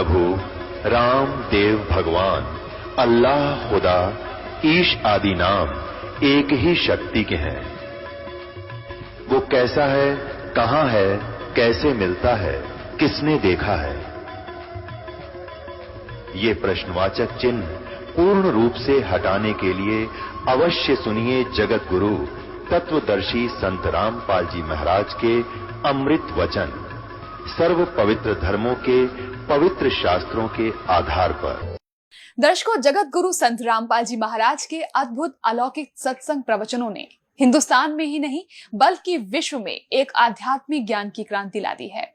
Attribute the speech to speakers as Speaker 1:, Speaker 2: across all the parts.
Speaker 1: प्रभु राम देव भगवान अल्लाह खुदा ईश आदि नाम एक ही शक्ति के हैं। वो कैसा है, कहां है, कैसे मिलता है, किसने देखा है? ये प्रश्नवाचक चिन्ह पूर्ण रूप से हटाने के लिए अवश्य सुनिए जगत गुरु तत्वदर्शी संत रामपाल जी महाराज के अमृत वचन, सर्व पवित्र धर्मों के पवित्र शास्त्रों के आधार पर।
Speaker 2: दर्शकों, जगत गुरु संत रामपाल जी महाराज के अद्भुत अलौकिक सत्संग प्रवचनों ने हिंदुस्तान में ही नहीं बल्कि विश्व में एक आध्यात्मिक ज्ञान की क्रांति ला दी है।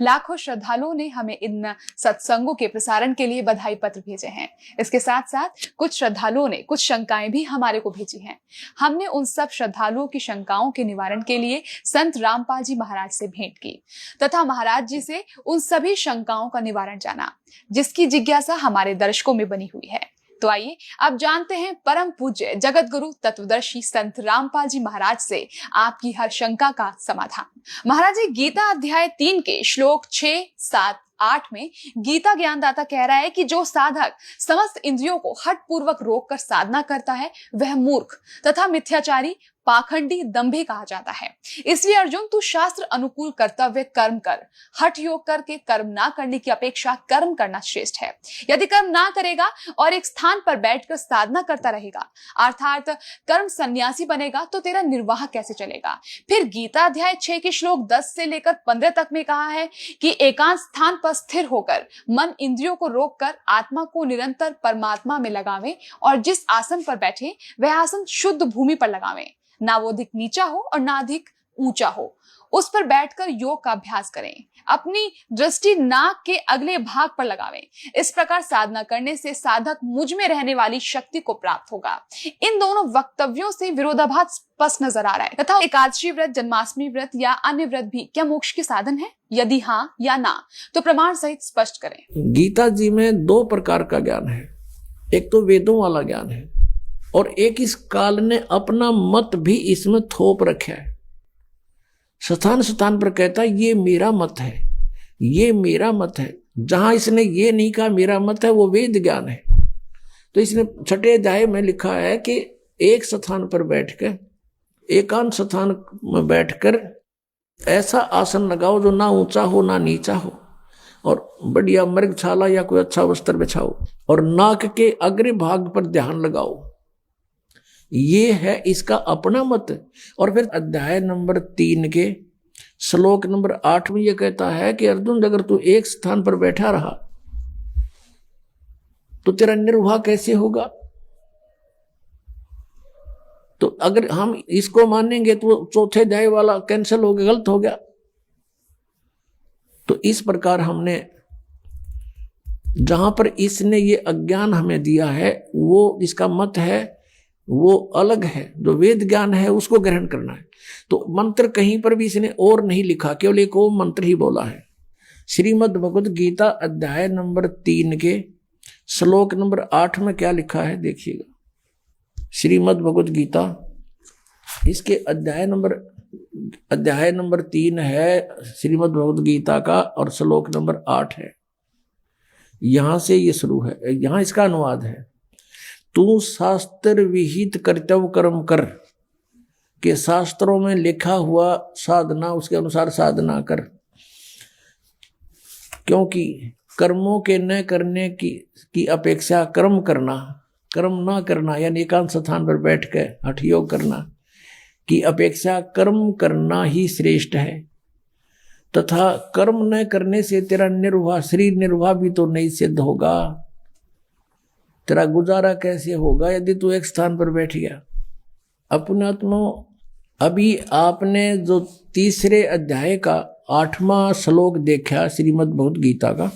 Speaker 2: लाखों श्रद्धालुओं ने हमें इन सत्संगों के प्रसारण के लिए बधाई पत्र भेजे हैं। इसके साथ साथ कुछ श्रद्धालुओं ने कुछ शंकाएं भी हमारे को भेजी हैं। हमने उन सब श्रद्धालुओं की शंकाओं के निवारण के लिए संत रामपाल जी महाराज से भेंट की तथा महाराज जी से उन सभी शंकाओं का निवारण जाना, जिसकी जिज्ञासा हमारे दर्शकों में बनी हुई है। तो आइए अब जानते हैं परम पूज्य जगत गुरु तत्वदर्शी संत रामपाल जी महाराज से आपकी हर शंका का समाधान। महाराज जी, गीता अध्याय 3 के श्लोक 6, 7, 8 में गीता ज्ञानदाता कह रहा है कि जो साधक समस्त इंद्रियों को हठ पूर्वक रोक कर साधना करता है वह मूर्ख तथा मिथ्याचारी, पाखंडी, दंभी कहा जाता है। इसलिए अर्जुन, तू शास्त्र अनुकूल कर्तव्य कर्म कर। हठ योग करके कर्म ना करने की अपेक्षा कर्म करना श्रेष्ठ है। यदि कर्म ना करेगा और एक स्थान पर बैठकर साधना करता रहेगा, अर्थात कर्म सन्यासी बनेगा, तो तेरा निर्वाह कैसे चलेगा? फिर गीता अध्याय 6 के श्लोक 10 से लेकर 15 तक में कहा है कि एकांत स्थान पर स्थिर होकर मन इंद्रियों को रोककर आत्मा को निरंतर परमात्मा में लगावे और जिस आसन पर बैठे वह आसन शुद्ध भूमि पर लगावे, ना वो अधिक नीचा हो और ना अधिक ऊंचा हो। उस पर बैठकर योग का अभ्यास करें। अपनी दृष्टि नाक के अगले भाग पर लगावें। इस प्रकार साधना करने से साधक मुझ में रहने वाली शक्ति को प्राप्त होगा। इन दोनों वक्तव्यों से विरोधाभास स्पष्ट नजर आ रहा है। तथा एकादशी व्रत, जन्माष्टमी व्रत या अन्य व्रत भी क्या मोक्ष के साधन है? यदि हाँ या ना तो प्रमाण सहित स्पष्ट करें।
Speaker 3: गीता जी में 2 प्रकार का ज्ञान है। एक तो वेदों वाला ज्ञान है और एक इस काल ने अपना मत भी इसमें थोप रखा है। स्थान स्थान पर कहता है ये मेरा मत है, ये मेरा मत है। जहां इसने ये नहीं कहा मेरा मत है, वो वेद ज्ञान है। तो इसने 6ठे अध्याय में लिखा है कि एक स्थान पर बैठकर, एकांत स्थान में बैठकर ऐसा आसन लगाओ जो ना ऊंचा हो ना नीचा हो, और बढ़िया मृगछाला या कोई अच्छा वस्त्र बिछाओ और नाक के अग्र भाग पर ध्यान लगाओ। ये है इसका अपना मत। और फिर अध्याय नंबर 3 के श्लोक नंबर 8 में यह कहता है कि अर्जुन, अगर तू एक स्थान पर बैठा रहा तो तेरा निर्वाह कैसे होगा? तो अगर हम इसको मानेंगे तो चौथे अध्याय वाला कैंसिल हो गया, गलत हो गया। तो इस प्रकार हमने जहां पर इसने ये अज्ञान हमें दिया है, वो इसका मत है वो अलग है। जो वेद ज्ञान है उसको ग्रहण करना है। तो मंत्र कहीं पर भी इसने और नहीं लिखा, केवल एक वो मंत्र ही बोला है। श्रीमद् भगवद गीता अध्याय नंबर 3 के श्लोक नंबर 8 में क्या लिखा है देखिएगा। श्रीमद् भगवद गीता इसके अध्याय नंबर 3 है श्रीमद् भगवद गीता का, और श्लोक नंबर 8 है। यहां से ये शुरू है। यहां इसका अनुवाद है, तू शास्त्र विहित कर्तव्य कर्म कर, के शास्त्रों में लिखा हुआ साधना उसके अनुसार साधना कर, क्योंकि कर्मों के न करने की अपेक्षा कर्म ना करना यानी एकांत स्थान पर बैठ कर हठ योग करना की अपेक्षा कर्म करना ही श्रेष्ठ है। तथा कर्म न करने से तेरा निर्वाह, शरीर निर्वाह भी तो नहीं सिद्ध होगा। तेरा गुजारा कैसे होगा यदि तू एक स्थान पर बैठ गया? अपने आत्मा, अभी आपने जो 3रे अध्याय का 8वां श्लोक देखा श्रीमद् भगवद गीता का,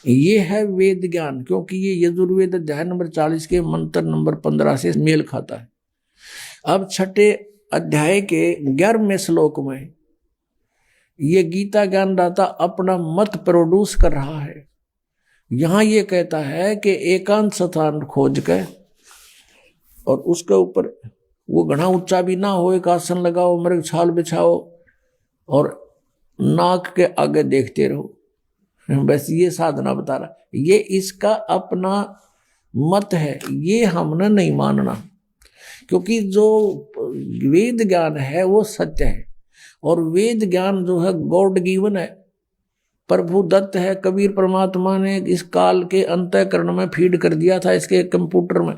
Speaker 3: ये है वेद ज्ञान, क्योंकि ये यजुर्वेद अध्याय नंबर 40 के मंत्र नंबर 15 से मेल खाता है। अब 6ठे अध्याय के 11वें श्लोक में ये गीता ज्ञानदाता अपना मत प्रोड्यूस कर रहा है। यहां ये कहता है कि एकांत स्थान खोज कर और उसके ऊपर वो घना ऊंचा भी ना हो, एक आसन लगाओ, मृग छाल बिछाओ और नाक के आगे देखते रहो। बस ये साधना बता रहा, ये इसका अपना मत है, ये हमने नहीं मानना, क्योंकि जो वेद ज्ञान है वो सत्य है, और वेद ज्ञान जो है गॉड गिवन है, प्रभु दत्त है। कबीर परमात्मा ने इस काल के अंतःकरण में फीड कर दिया था, इसके कंप्यूटर में,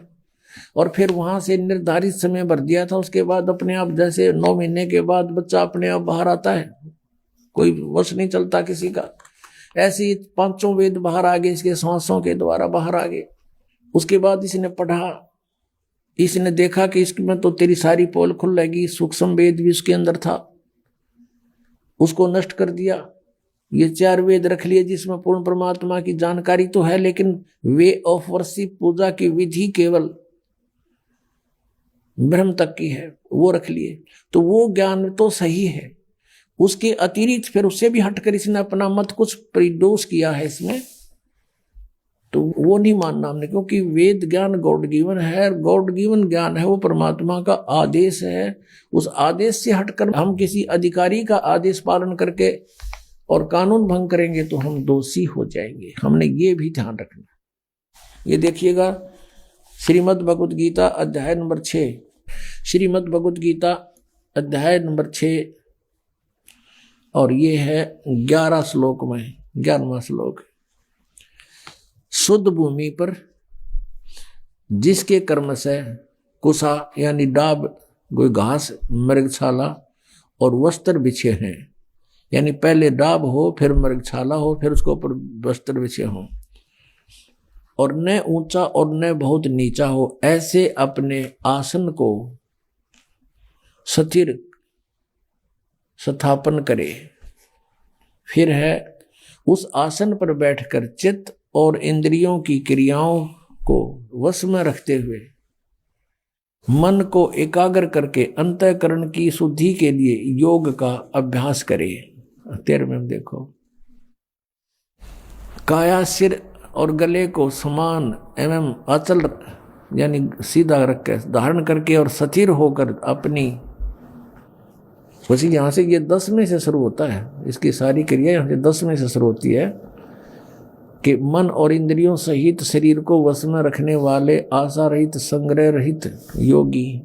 Speaker 3: और फिर वहां से निर्धारित समय भर दिया था। उसके बाद अपने आप, जैसे 9 महीने के बाद बच्चा अपने आप बाहर आता है, कोई वश नहीं चलता किसी का, ऐसे ही 5 वेद बाहर आ गए, इसके सांसों के द्वारा बाहर आ गए। उसके बाद इसने पढ़ा, इसने देखा कि इसमें तो तेरी सारी पोल खुल लगी, सूक्ष्म वेद भी उसके अंदर था, उसको नष्ट कर दिया। ये 4 वेद रख लिए जिसमें पूर्ण परमात्मा की जानकारी तो है, लेकिन वे ऑफ वर्शिप, पूजा की विधि केवल ब्रह्म तक की है, वो रख लिए। तो वो ज्ञान तो सही है, उसके अतिरिक्त फिर उससे भी हटकर इसने अपना मत कुछ परिदोष किया है इसमें, तो वो नहीं मानना हमने, क्योंकि वेद ज्ञान गॉड गिवन है, गॉड गिवन ज्ञान है वो परमात्मा का आदेश है। उस आदेश से हटकर हम किसी अधिकारी का आदेश पालन करके और कानून भंग करेंगे तो हम दोषी हो जाएंगे, हमने ये भी ध्यान रखना। ये देखिएगा श्रीमद् भगवद गीता अध्याय नंबर 6, श्रीमद् भगवद गीता अध्याय नंबर 6, और ये है 11 श्लोक में 11वां श्लोक। शुद्ध भूमि पर जिसके कर्म से कुसा यानी डाब, कोई घास, मृगशाला और वस्त्र बिछे हैं, यानी पहले डाब हो, फिर मृगशाला हो, फिर उसके ऊपर वस्त्र बिछे हों, और न ऊंचा और न बहुत नीचा हो, ऐसे अपने आसन को स्थिर स्थापन करे। फिर है उस आसन पर बैठकर चित्त और इंद्रियों की क्रियाओं को वश में रखते हुए मन को एकाग्र करके अंतःकरण की शुद्धि के लिए योग का अभ्यास करे। 13 में देखो, काया, सिर और गले को समान एवं अचल यानी सीधा रख के धारण करके और स्थिर होकर अपनी, वैसे यहाँ से ये 10 में से शुरू होता है, इसकी सारी क्रिया यहाँ से 10 में से शुरू होती है कि मन और इंद्रियों सहित शरीर को वश में रखने वाले आशा रहित, संग्रह रहित योगी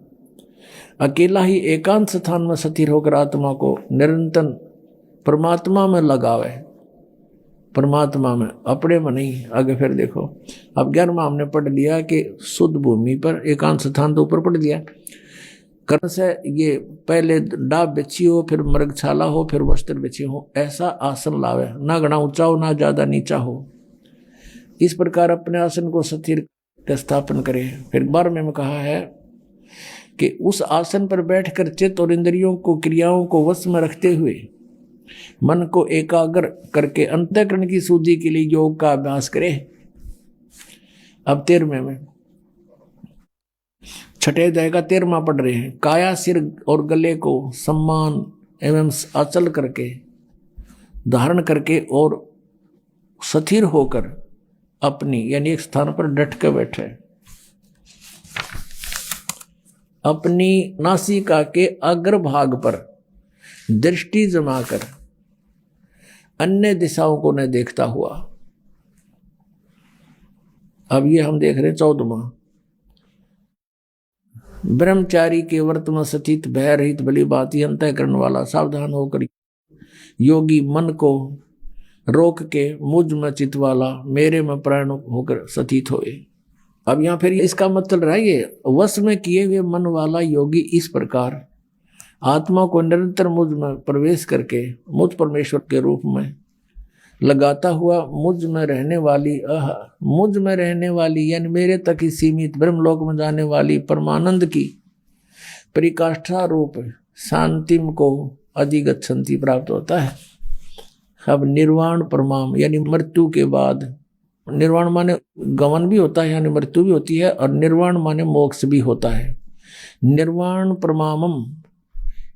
Speaker 3: अकेला ही एकांत स्थान में स्थिर होकर आत्मा को निरंतर परमात्मा में लगावे, परमात्मा में, अपने में नहीं। आगे फिर देखो, अब 11वां हमने पढ़ लिया कि शुद्ध भूमि पर एकांत स्थान तो ऊपर पढ़ लिया, कर्म से ये पहले डाब बिछी हो, फिर मृगशाला हो, फिर वस्त्र बिछे हो, ऐसा आसन लावे, ना घना ऊंचा हो ना ज्यादा नीचा हो, इस प्रकार अपने आसन को स्थिर स्थापन करे। फिर 12वें में कहा है कि उस आसन पर बैठकर चित्त और इंद्रियों को क्रियाओं को वश में रखते हुए मन को एकाग्र करके अंतःकरण की शुद्धि के लिए योग का अभ्यास करे। अब 13वें में, छठे अध्याय का 13वां पढ़ रहे हैं। काया, सिर और गले को सम्मान एवं अचल करके धारण करके और स्थिर होकर अपनी यानी एक स्थान पर डट के बैठे, अपनी नासिका के अग्रभाग पर दृष्टि जमाकर अन्य दिशाओं को न देखता हुआ। अब ये हम देख रहे हैं 14वां, ब्रह्मचारी के व्रत में स्थित भय रहित भली भांति अंतःकरण वाला सावधान होकर योगी मन को रोक के मुझ में चित वाला मेरे में प्राण होकर स्थित होए। अब यहाँ फिर इसका मतलब रहा ये वश में किए हुए मन वाला योगी इस प्रकार आत्मा को निरंतर मुझ में प्रवेश करके मुझ परमेश्वर के रूप में लगाता हुआ मुझ में रहने वाली यानी मेरे तक ही सीमित ब्रह्मलोक में जाने वाली परमानंद की परिकाष्ठा रूप शांतिम को अधिगच्छन्ति प्राप्त होता है। अब निर्वाण परमाम यानी मृत्यु के बाद, निर्वाण माने गमन भी होता है यानी मृत्यु भी होती है, और निर्वाण माने मोक्ष भी होता है। निर्वाण परमामम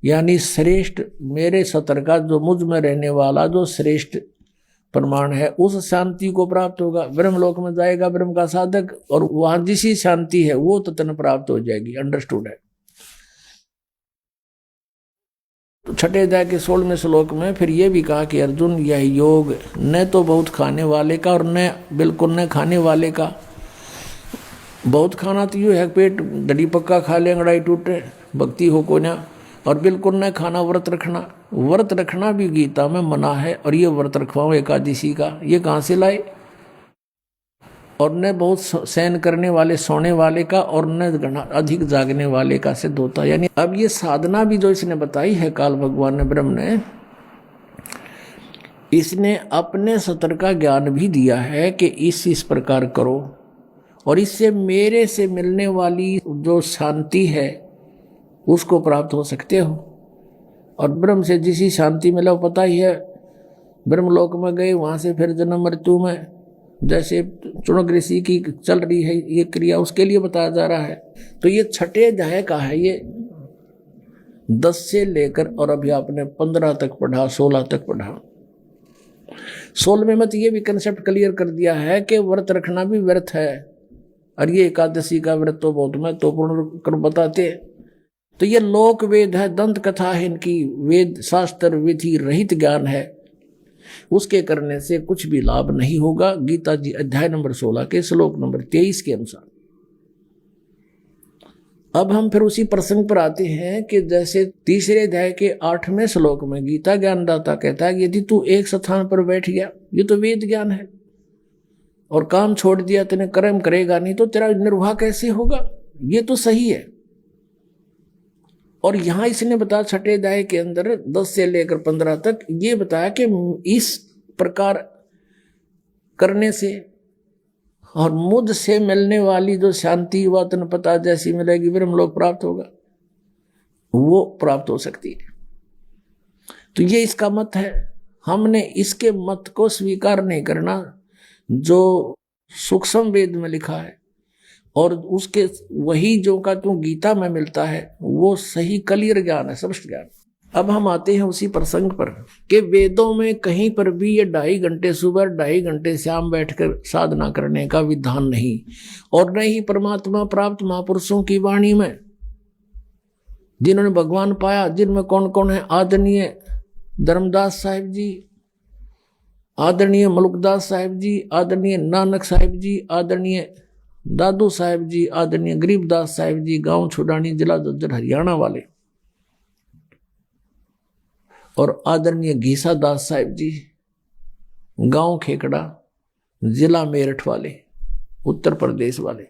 Speaker 3: यानी श्रेष्ठ मेरे सतर का जो मुझ में रहने वाला जो श्रेष्ठ प्रमाण है, उस शांति को प्राप्त होगा। ब्रह्मलोक में जाएगा ब्रह्म का साधक, और वहां जिसी शांति है वो तन प्राप्त हो जाएगी। अंडरस्टूड है। तो छठे अध्याय के 16वें श्लोक में फिर ये भी कहा कि अर्जुन, यह योग न तो बहुत खाने वाले का और न बिल्कुल न खाने वाले का। बहुत खाना तो यूँ है, पेट दड़ी पक्का खा ले अंगड़ाई टूटे, भक्ति हो को ना। और बिल्कुल न खाना, व्रत रखना। व्रत रखना भी गीता में मना है। और ये व्रत रखवाओ एकादशी का, ये कहाँ से लाए? और न बहुत सहन करने वाले, सोने वाले का, और न अधिक जागने वाले का सिद्ध होता। यानी अब ये साधना भी जो इसने बताई है काल भगवान ने, ब्रह्म ने, इसने अपने सतर का ज्ञान भी दिया है कि इस प्रकार करो और इससे मेरे से मिलने वाली जो शांति है उसको प्राप्त हो सकते हो। और ब्रह्म से जिसी शांति मिला पता ही है, ब्रह्मलोक में गए, वहां से फिर जन्म मृत्यु में जैसे चुनक ऋषि की चल रही है ये क्रिया, उसके लिए बताया जा रहा है। तो ये छठे अध्याय का है, ये 10 से लेकर और अभी आपने 15 तक पढ़ा, 16 तक पढ़ा। 16वें में तो ये भी कंसेप्ट क्लियर कर दिया है कि व्रत रखना भी व्यर्थ है। और ये एकादशी का व्रत तो बहुत महत्वपूर्ण कर बताते। तो ये लोक वेद है, दंत कथा है इनकी, वेद शास्त्र विधि रहित ज्ञान है, उसके करने से कुछ भी लाभ नहीं होगा। गीता जी अध्याय नंबर 16 के श्लोक नंबर 23 के अनुसार। अब हम फिर उसी प्रसंग पर आते हैं कि जैसे तीसरे अध्याय के 8वें श्लोक में गीता ज्ञानदाता कहता है, यदि तू एक स्थान पर बैठ गया, ये तो वेद ज्ञान है, और काम छोड़ दिया, तेने कर्म करेगा नहीं, तो तेरा निर्वाह कैसे होगा? ये तो सही है। और यहां इसने बताया छठे अध्याय के अंदर 10 से लेकर 15 तक ये बताया कि इस प्रकार करने से और मुझ से मिलने वाली जो शांति व तन पता जैसी मिलेगी, ब्रह्मलोक प्राप्त होगा, वो प्राप्त हो सकती है। तो ये इसका मत है। हमने इसके मत को स्वीकार नहीं करना जो सूक्ष्म वेद में लिखा है और उसके वही जो का तो गीता में मिलता है वो सही क्लियर ज्ञान है, स्पष्ट ज्ञान। अब हम आते हैं उसी प्रसंग पर कि वेदों में कहीं पर भी ये 2.5 घंटे सुबह 2.5 घंटे शाम बैठकर साधना करने का विधान नहीं, और न ही परमात्मा प्राप्त महापुरुषों की वाणी में जिन्होंने भगवान पाया, जिनमें कौन कौन है? आदरणीय धर्मदास साहिब जी, आदरणीय मलुकदास साहिब जी, आदरणीय नानक साहिब जी, आदरणीय दादू साहिब जी, आदरणीय गरीबदास साहिब जी, गांव छुडानी, जिला झज्जर हरियाणा वाले, और आदरणीय घीसा दास साहिब जी, गांव खेकड़ा, जिला मेरठ वाले, उत्तर प्रदेश वाले।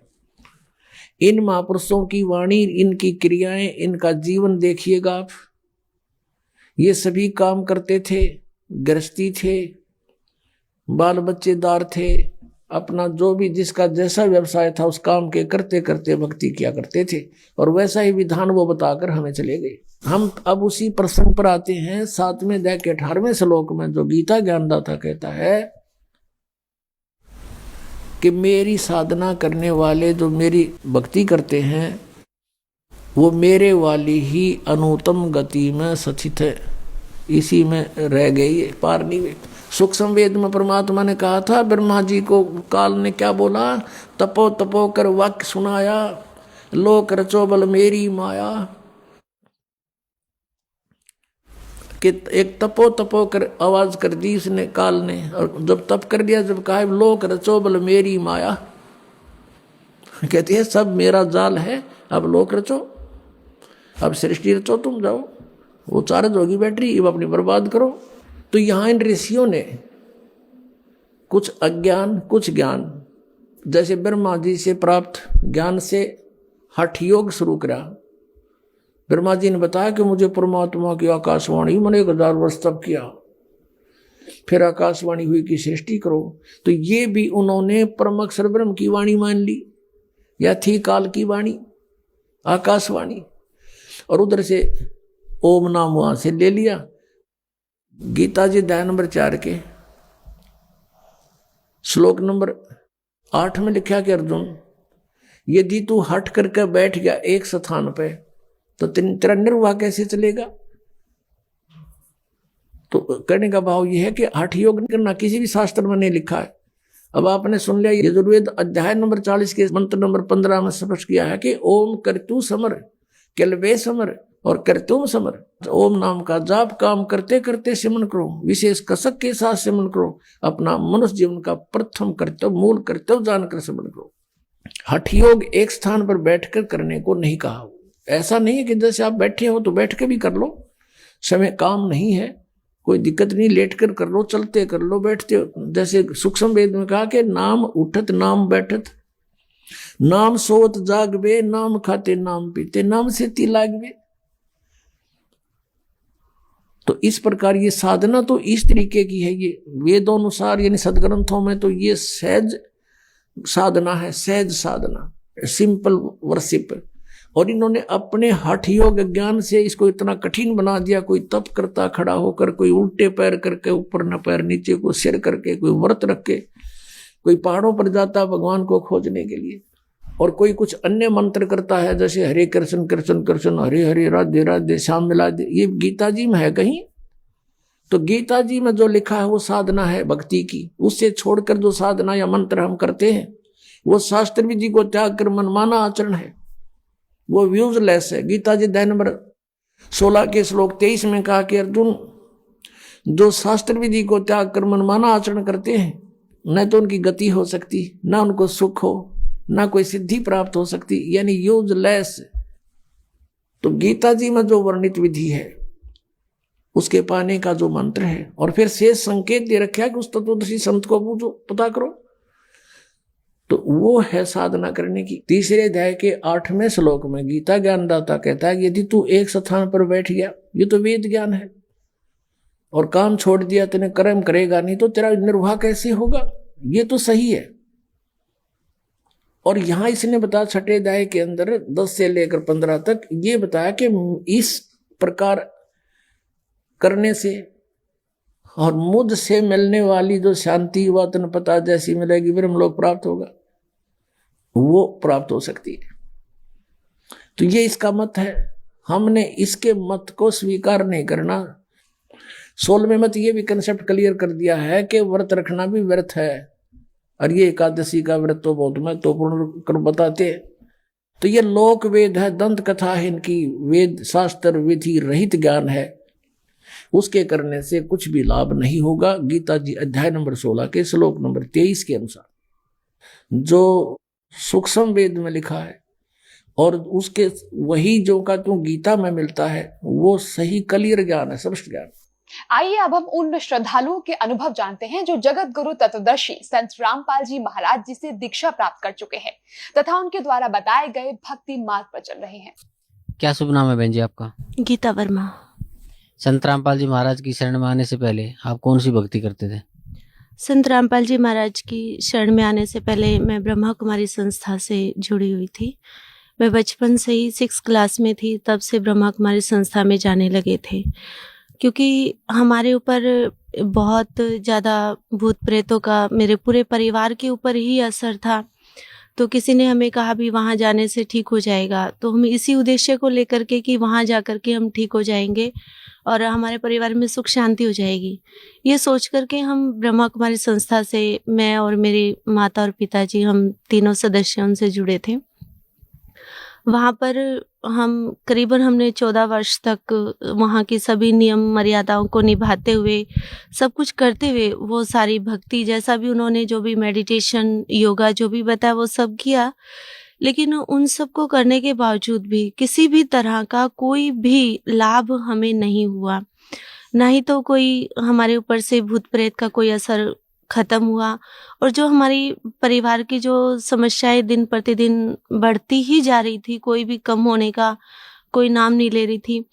Speaker 3: इन महापुरुषों की वाणी, इनकी क्रियाएं, इनका जीवन देखिएगा आप। ये सभी काम करते थे, गृहस्थी थे, बाल बच्चेदार थे, अपना जो भी जिसका जैसा व्यवसाय था उस काम के करते करते भक्ति किया करते थे, और वैसा ही विधान वो बताकर हमें चले गए। हम अब उसी प्रसंग पर आते हैं 7वें अध्याय के 18वें श्लोक में, जो गीता ज्ञानदाता कहता है कि मेरी साधना करने वाले जो मेरी भक्ति करते हैं वो मेरे वाली ही अनुत्तम गति में स्थित है, इसी में रह गई है, पार नहीं हुई। सूक्ष्म वेद में परमात्मा ने कहा था, ब्रह्मा जी को काल ने क्या बोला? तपो तपो कर वाक्य सुनाया, लोक रचो बल मेरी माया। कि एक तपो तपो कर आवाज कर दी इसने काल ने, और जब तप कर दिया, जब कहा लोक रचो बल मेरी माया, कहती है सब मेरा जाल है, अब लोक रचो, अब सृष्टि रचो, तुम जाओ, वो चार्ज होगी बैटरी, अब अपनी बर्बाद करो। तो यहां इन ऋषियों ने कुछ अज्ञान कुछ ज्ञान, जैसे ब्रह्मा जी से प्राप्त ज्ञान से हठ योग शुरू करा। ब्रह्मा जी ने बताया कि मुझे परमात्मा की आकाशवाणी, मैंने 1000 वर्ष तप किया, फिर आकाशवाणी हुई कि सृष्टि करो। तो ये भी उन्होंने परम अक्षर ब्रह्म की वाणी मान ली, या थी काल की वाणी, आकाशवाणी, और उधर से ओम नाम वहां से ले लिया। गीता जी अध्याय नंबर 4 के श्लोक नंबर 8 में लिखा कि अर्जुन, यदि तू हट करके बैठ गया एक स्थान पे तो तेरा निर्वाह कैसे चलेगा? तो कहने का भाव यह है कि हठ योग करना किसी भी शास्त्र में नहीं लिखा है। अब आपने सुन लिया, यजुर्वेद अध्याय नंबर 40 के मंत्र नंबर 15 में स्पष्ट किया है कि ओम कर तू समर, केलवे समर, और करते समर। ओम नाम का जाप काम करते करते सिमरन करो, विशेष कसक के साथ सिमरन करो, अपना मनुष्य जीवन का प्रथम कर्तव्य मूल कर्तव्य जानकर सिमरन करो। हठ योग एक स्थान पर बैठकर करने को नहीं कहा। ऐसा नहीं है कि जैसे आप बैठे हो तो बैठ के भी कर लो, समय काम नहीं है, कोई दिक्कत नहीं, लेट कर लो, चलते कर लो, बैठते हो। जैसे सूक्ष्म वेद में कहा कि नाम उठत नाम बैठत, नाम सोत जागबे, नाम खाते नाम पीते, नाम से ती लागबे। तो इस प्रकार ये साधना तो इस तरीके की है, ये वेदों अनुसार यानी सदग्रंथों में तो ये सहज साधना है, सहज साधना, सिंपल वर्शिप। और इन्होंने अपने हठ योग ज्ञान से इसको इतना कठिन बना दिया। कोई तप करता खड़ा होकर, कोई उल्टे पैर करके, ऊपर न पैर नीचे को सिर करके, कोई व्रत रख के, कोई पहाड़ों पर जाता भगवान को खोजने के लिए, और कोई कुछ अन्य मंत्र करता है जैसे हरे कृष्ण कृष्ण कृष्ण हरे हरे राधे राधे श्याम मिला दे। ये गीता जी में है कहीं? तो गीता जी में जो लिखा है वो साधना है भक्ति की। उससे छोड़कर जो साधना या मंत्र हम करते हैं वो शास्त्र विधि को त्याग कर मनमाना आचरण है, वो यूजलेस है। गीता जी अध्याय नंबर 16 के श्लोक 23 में कहा कि अर्जुन, जो शास्त्र विधि को त्याग कर मनमाना आचरण करते हैं न तो उनकी गति हो सकती, ना उनको सुख हो, ना कोई सिद्धि प्राप्त हो सकती, यानी यूजलेस। तो गीता जी में जो वर्णित विधि है उसके पाने का जो मंत्र है, और फिर शेष संकेत दे रखा है कि उस तत्वदर्शी संत को पूछो, पता करो, तो वो है साधना करने की। तीसरे अध्याय के 8वें श्लोक में गीता ज्ञानदाता कहता है कि यदि तू एक स्थान पर बैठ गया, ये तो वेद ज्ञान है, और काम छोड़ दिया, तेने कर्म करेगा नहीं तो तेरा निर्वाह कैसे होगा? ये तो सही है। और यहां इसने बताया छठे अध्याय के अंदर 10 से लेकर 15 तक ये बताया कि इस प्रकार करने से और मुझ से मिलने वाली जो शांति व तन पता जैसी मिलेगी, ब्रह्मलोक प्राप्त होगा, वो प्राप्त हो सकती है। तो ये इसका मत है। हमने इसके मत को स्वीकार नहीं करना। 16वें मत ये भी कंसेप्ट क्लियर कर दिया है कि व्रत रखना भी व्यर्थ है, और ये एकादशी का व्रत तो बहुत महत्वपूर्ण कर बताते हैं। तो ये लोक वेद है, दंत कथा है, इनकी वेद शास्त्र विधि रहित ज्ञान है, उसके करने से कुछ भी लाभ नहीं होगा। गीता जी अध्याय नंबर 16 के श्लोक नंबर 23 के अनुसार जो सूक्ष्म वेद में लिखा है और उसके वही जो का तो गीता में मिलता है वो सही क्लियर ज्ञान है, स्पष्ट ज्ञान।
Speaker 2: आइए अब हम उन श्रद्धालुओं के अनुभव जानते हैं जो जगत गुरु तत्वदर्शी संत रामपाल जी महाराज जी से दीक्षा प्राप्त कर चुके हैं तथा उनके द्वारा बताए गए भक्ति मार्ग पर चल रहे हैं।
Speaker 4: क्या शुभ नाम है बहन जी आपका?
Speaker 5: गीता वर्मा।
Speaker 4: संत रामपाल जी महाराज की शरण में आने से पहले आप कौन सी भक्ति करते थे?
Speaker 5: संत रामपाल जी महाराज की शरण में आने से पहले मैं ब्रह्मा कुमारी संस्था से जुड़ी हुई थी। मैं बचपन से ही 6th क्लास में थी, तब से ब्रह्मा कुमारी संस्था में जाने लगे थे, क्योंकि हमारे ऊपर बहुत ज़्यादा भूत प्रेतों का मेरे पूरे परिवार के ऊपर ही असर था। तो किसी ने हमें कहा भी वहाँ जाने से ठीक हो जाएगा, तो हम इसी उद्देश्य को लेकर के कि वहाँ जा कर के हम ठीक हो जाएंगे और हमारे परिवार में सुख शांति हो जाएगी, ये सोच करके हम ब्रह्मा कुमारी संस्था से, मैं और मेरी माता और पिताजी, हम तीनों सदस्य उनसे जुड़े थे। वहाँ पर हम हमने 14 वर्ष तक वहाँ की सभी नियम मर्यादाओं को निभाते हुए, सब कुछ करते हुए, वो सारी भक्ति जैसा भी उन्होंने जो भी मेडिटेशन योगा जो भी बताया वो सब किया। लेकिन उन सब को करने के बावजूद भी किसी भी तरह का कोई भी लाभ हमें नहीं हुआ, ना ही तो कोई हमारे ऊपर से भूत प्रेत का कोई असर खत्म हुआ। और जो हमारी परिवार की जो समस्याएं दिन प्रतिदिन बढ़ती ही जा रही थी, कोई भी कम होने का कोई नाम नहीं ले रही थी।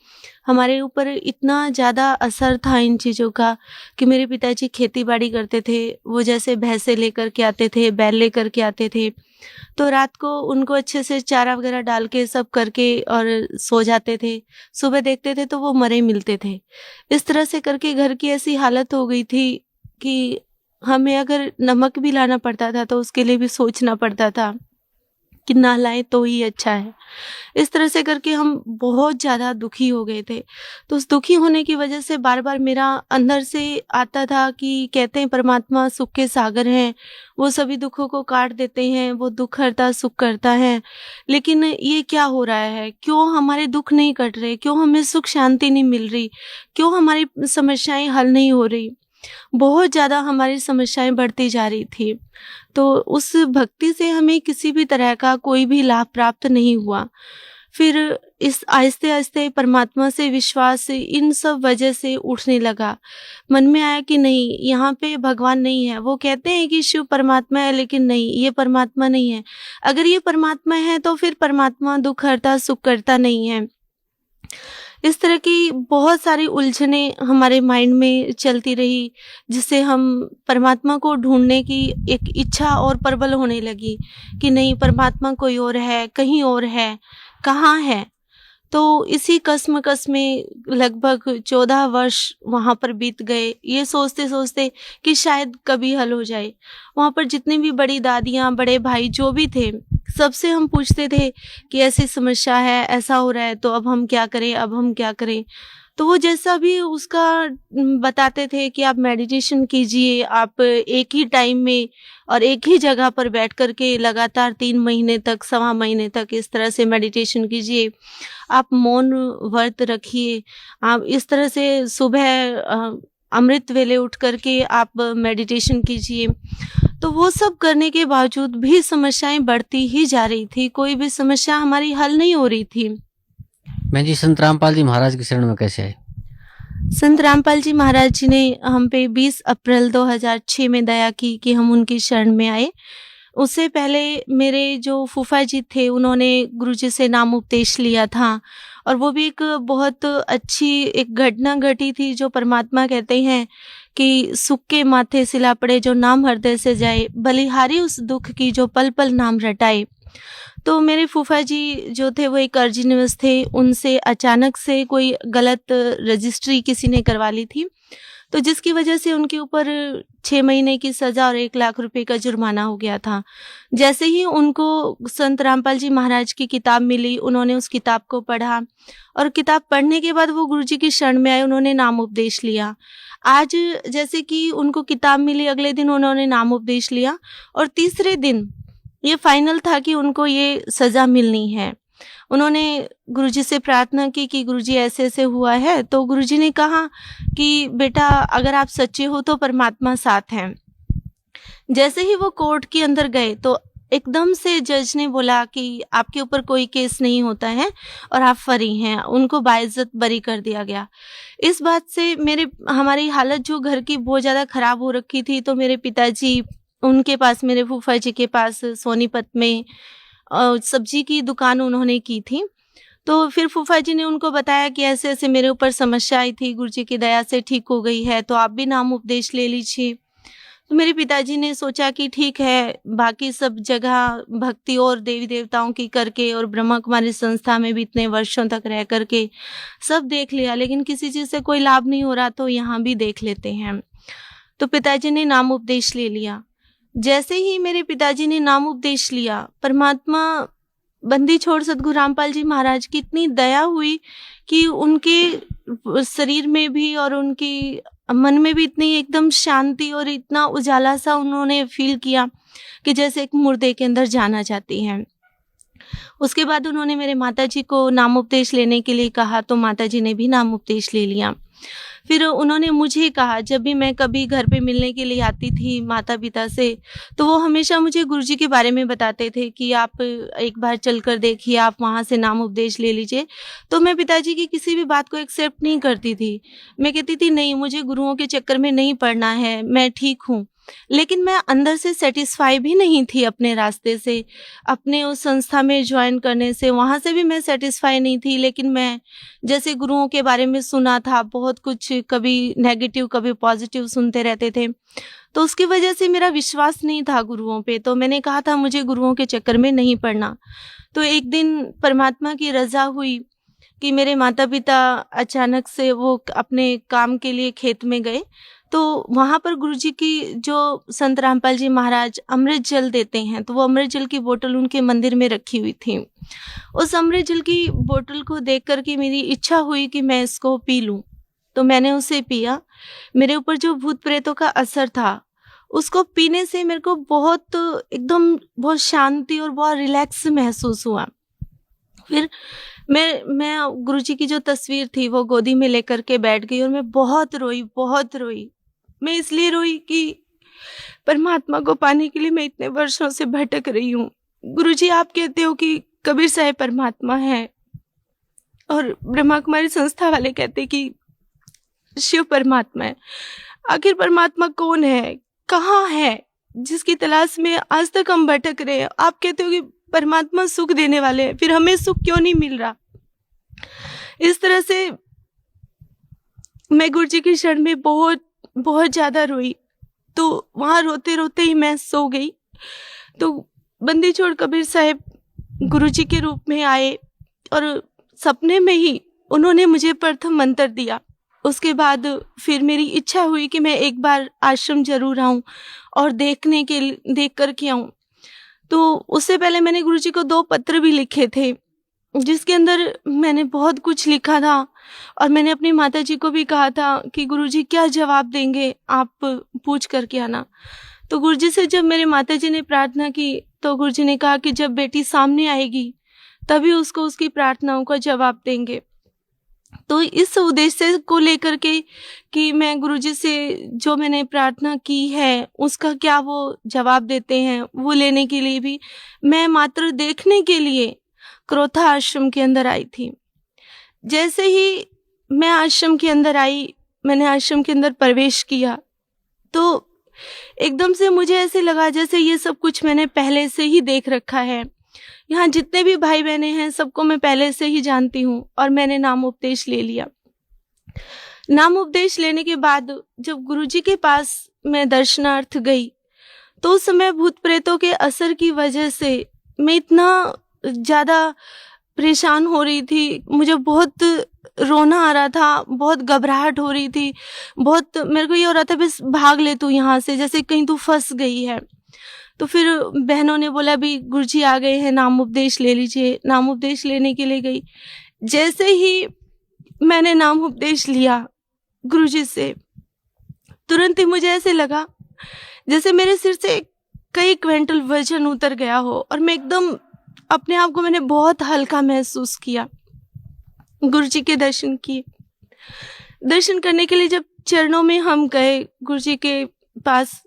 Speaker 5: हमारे ऊपर इतना ज़्यादा असर था इन चीज़ों का कि मेरे पिताजी खेती बाड़ी करते थे, वो जैसे भैंसे लेकर के आते थे, बैल लेकर के आते थे, तो रात को उनको अच्छे से चारा वगैरह डाल के सब करके और सो जाते थे। सुबह देखते थे तो वो मरे मिलते थे। इस तरह से करके घर की ऐसी हालत हो गई थी कि हमें अगर नमक भी लाना पड़ता था तो उसके लिए भी सोचना पड़ता था। कि ना लाएं तो ही अच्छा है। इस तरह से करके हम बहुत ज़्यादा दुखी हो गए थे। तो उस दुखी होने की वजह से बार बार मेरा अंदर से आता था कि कहते हैं परमात्मा सुख के सागर हैं, वो सभी दुखों को काट देते हैं, वो दुख हरता सुख करता है। लेकिन ये क्या हो रहा है, क्यों हमारे दुख नहीं कट रहे, क्यों हमें सुख शांति नहीं मिल रही, क्यों हमारी समस्याएं हल नहीं हो रही। बहुत ज़्यादा हमारी समस्याएं बढ़ती जा रही थी। तो उस भक्ति से हमें किसी भी तरह का कोई भी लाभ प्राप्त नहीं हुआ। फिर इस आहिस्ते आहिस्ते परमात्मा से विश्वास इन सब वजह से उठने लगा। मन में आया कि नहीं, यहाँ पे भगवान नहीं है। वो कहते हैं कि शिव परमात्मा है, लेकिन नहीं, ये परमात्मा नहीं है। अगर ये परमात्मा है तो फिर परमात्मा दुख हरता सुख करता नहीं है। इस तरह की बहुत सारी उलझने हमारे माइंड में चलती रही, जिससे हम परमात्मा को ढूंढने की एक इच्छा और प्रबल होने लगी कि नहीं, परमात्मा कोई और है, कहीं और है, कहाँ है। तो इसी कसमकस में लगभग 14 वर्ष वहाँ पर बीत गए, ये सोचते सोचते कि शायद कभी हल हो जाए। वहाँ पर जितनी भी बड़ी दादियाँ, बड़े भाई जो भी थे, सबसे हम पूछते थे कि ऐसी समस्या है, ऐसा हो रहा है, तो अब हम क्या करें, अब हम क्या करें। तो वो जैसा भी उसका बताते थे कि आप मेडिटेशन कीजिए, आप एक ही टाइम में और एक ही जगह पर बैठ कर के लगातार 3 महीने तक, सवा महीने तक इस तरह से मेडिटेशन कीजिए, आप मौन व्रत रखिए, आप इस तरह से सुबह अमृत वेले उठ करके आप मेडिटेशन कीजिए। तो वो सब करने के बावजूद भी समस्याएं बढ़ती ही जा रही थी, कोई भी समस्या हमारी हल नहीं हो रही थी।
Speaker 4: मैं जी संत रामपाल जी महाराज की शरण में कैसे आए?
Speaker 5: संत रामपाल जी महाराज जी ने हम पे 20 अप्रैल 2006 में दया की कि हम उनकी शरण में आए। उससे पहले मेरे जो फूफा जी थे, उन्होंने गुरुजी से नाम उपदेश लिया था, और वो भी एक बहुत अच्छी एक घटना घटी थी, जो परमात्मा कहते हैं कि सुख के माथे सिला पड़े जो नाम हृदय से जाए, बलिहारी उस दुख की जो पल पल नाम रटाए। तो मेरे फूफा जी जो थे वो एक अर्जी निवास थे, उनसे अचानक से कोई गलत रजिस्ट्री किसी ने करवा ली थी, तो जिसकी वजह से उनके ऊपर 6 महीने की सज़ा और 1 लाख रुपए का जुर्माना हो गया था। जैसे ही उनको संत रामपाल जी महाराज की किताब मिली, उन्होंने उस किताब को पढ़ा, और किताब पढ़ने के बाद वो गुरुजी की शरण में आए, उन्होंने नाम उपदेश लिया। आज जैसे कि उनको किताब मिली, अगले दिन उन्होंने नाम उपदेश लिया, और तीसरे दिन ये फाइनल था कि उनको ये सज़ा मिलनी है। उन्होंने गुरुजी से प्रार्थना की कि गुरुजी ऐसे ऐसे हुआ है। तो गुरुजी ने कहा कि बेटा, अगर आप सच्चे हो तो परमात्मा साथ हैं। जैसे ही वो कोर्ट के अंदर गए तो एकदम से जज ने बोला कि आपके ऊपर कोई केस नहीं होता है और आप फ्री हैं। उनको बाइज्जत बरी कर दिया गया। इस बात से हमारी हालत जो घर की बहुत ज़्यादा ख़राब हो रखी थी, तो मेरे पिताजी, उनके पास, मेरे फूफा जी के पास सोनीपत में सब्जी की दुकान उन्होंने की थी। तो फिर फूफा जी ने उनको बताया कि ऐसे ऐसे मेरे ऊपर समस्या आई थी, गुरुजी की दया से ठीक हो गई है, तो आप भी नाम उपदेश ले लीजिए। तो मेरे पिताजी ने सोचा कि ठीक है, बाकी सब जगह भक्ति और देवी देवताओं की करके और ब्रह्मा कुमारी संस्था में भी इतने वर्षों तक रह करके सब देख लिया, लेकिन किसी चीज़ से कोई लाभ नहीं हो रहा, तो यहाँ भी देख लेते हैं। तो पिताजी ने नाम उपदेश ले लिया। जैसे ही मेरे पिताजी ने नाम उपदेश लिया, परमात्मा बंदी छोड़ सद्गुरु रामपाल जी महाराज की इतनी दया हुई कि उनके शरीर में भी और उनकी मन में भी इतनी एकदम शांति और इतना उजाला सा उन्होंने फील किया कि जैसे एक मुर्दे के अंदर जाना चाहती हैं। उसके बाद उन्होंने मेरे माताजी को नाम उपदेश लेने के लिए कहा, तो माताजी ने भी नाम उपदेश ले लिया। फिर उन्होंने मुझे कहा, जब भी मैं कभी घर पे मिलने के लिए आती थी माता पिता से, तो वो हमेशा मुझे गुरुजी के बारे में बताते थे कि आप एक बार चल कर देखिए, आप वहाँ से नाम उपदेश ले लीजिए। तो मैं पिताजी की किसी भी बात को एक्सेप्ट नहीं करती थी। मैं कहती थी नहीं, मुझे गुरुओं के चक्कर में नहीं पड़ना है, मैं ठीक हूँ। लेकिन मैं अंदर से सेटिस्फाई भी नहीं थी अपने रास्ते से, अपने उस संस्था में ज्वाइन करने से, वहाँ से भी मैं सेटिस्फाई नहीं थी। लेकिन मैं जैसे गुरुओं के बारे में सुना था बहुत कुछ, कभी नेगेटिव कभी पॉजिटिव सुनते रहते थे, तो उसकी वजह से मेरा विश्वास नहीं था गुरुओं पे। तो मैंने कहा था मुझे गुरुओं के चक्कर में नहीं पड़ना। तो एक दिन परमात्मा की रज़ा हुई कि मेरे माता पिता अचानक से वो अपने काम के लिए खेत में गए, तो वहाँ पर गुरुजी की जो संत रामपाल जी महाराज अमृत जल देते हैं, तो वो अमृत जल की बोतल उनके मंदिर में रखी हुई थी। उस अमृत जल की बोतल को देख कर के मेरी इच्छा हुई कि मैं इसको पी लूँ, तो मैंने उसे पिया। मेरे ऊपर जो भूत प्रेतों का असर था, उसको पीने से मेरे को बहुत शांति और बहुत रिलैक्स महसूस हुआ। फिर मैं गुरुजी की जो तस्वीर थी वो गोदी में लेकर के बैठ गई और मैं बहुत रोई। मैं इसलिए रोई कि परमात्मा को पाने के लिए मैं इतने वर्षों से भटक रही हूँ। गुरुजी, आप कहते हो कि कबीर साहब परमात्मा है और ब्रह्मा कुमारी संस्था वाले कहते कि शिव परमात्मा है। आखिर परमात्मा कौन है, कहाँ है, जिसकी तलाश में आज तक हम भटक रहे हैं? आप कहते हो कि परमात्मा सुख देने वाले हैं, फिर हमें सुख क्यों नहीं मिल रहा? इस तरह से मैं गुरुजी की शरण में बहुत ज्यादा रोई। तो वहां रोते रोते ही मैं सो गई। तो बंदी छोड़ कबीर साहब गुरुजी के रूप में आए और सपने में ही उन्होंने मुझे प्रथम मंत्र दिया। उसके बाद फिर मेरी इच्छा हुई कि मैं एक बार आश्रम जरूर आऊं और देख कर के आऊं। तो उससे पहले मैंने गुरुजी को 2 पत्र भी लिखे थे, जिसके अंदर मैंने बहुत कुछ लिखा था और मैंने अपनी माताजी को भी कहा था कि गुरुजी क्या जवाब देंगे, आप पूछ करके आना। तो गुरुजी से जब मेरे माताजी ने प्रार्थना की तो गुरुजी ने कहा कि जब बेटी सामने आएगी तभी उसको उसकी प्रार्थनाओं का जवाब देंगे। तो इस उद्देश्य को लेकर के कि मैं गुरुजी से जो मैंने प्रार्थना की है उसका क्या वो जवाब देते हैं, वो लेने के लिए भी मैं मात्र देखने के लिए क्रोथा आश्रम के अंदर आई थी। जैसे ही मैं आश्रम के अंदर आई, मैंने आश्रम के अंदर प्रवेश किया तो एकदम से मुझे ऐसे लगा जैसे ये सब कुछ मैंने पहले से ही देख रखा है। यहाँ जितने भी भाई बहने हैं सबको मैं पहले से ही जानती हूँ और मैंने नाम उपदेश ले लिया। नाम उपदेश लेने के बाद जब गुरुजी के पास मैं दर्शनार्थ गई तो उस समय भूत प्रेतों के असर की वजह से मैं इतना ज़्यादा परेशान हो रही थी, मुझे बहुत रोना आ रहा था, बहुत घबराहट हो रही थी, बहुत मेरे को ये हो रहा था बस भाग ले तू यहाँ से, जैसे कहीं तू फंस गई है। तो फिर बहनों ने बोला भी गुरुजी आ गए हैं, नाम उपदेश ले लीजिए। नाम उपदेश लेने के लिए गई। जैसे ही मैंने नाम उपदेश लिया गुरुजी से, तुरंत ही मुझे ऐसे लगा जैसे मेरे सिर से कई क्विंटल वजन उतर गया हो और मैं एकदम अपने आप को मैंने बहुत हल्का महसूस किया। गुरुजी के दर्शन किए। दर्शन करने के लिए जब चरणों में हम गए गुरुजी के पास,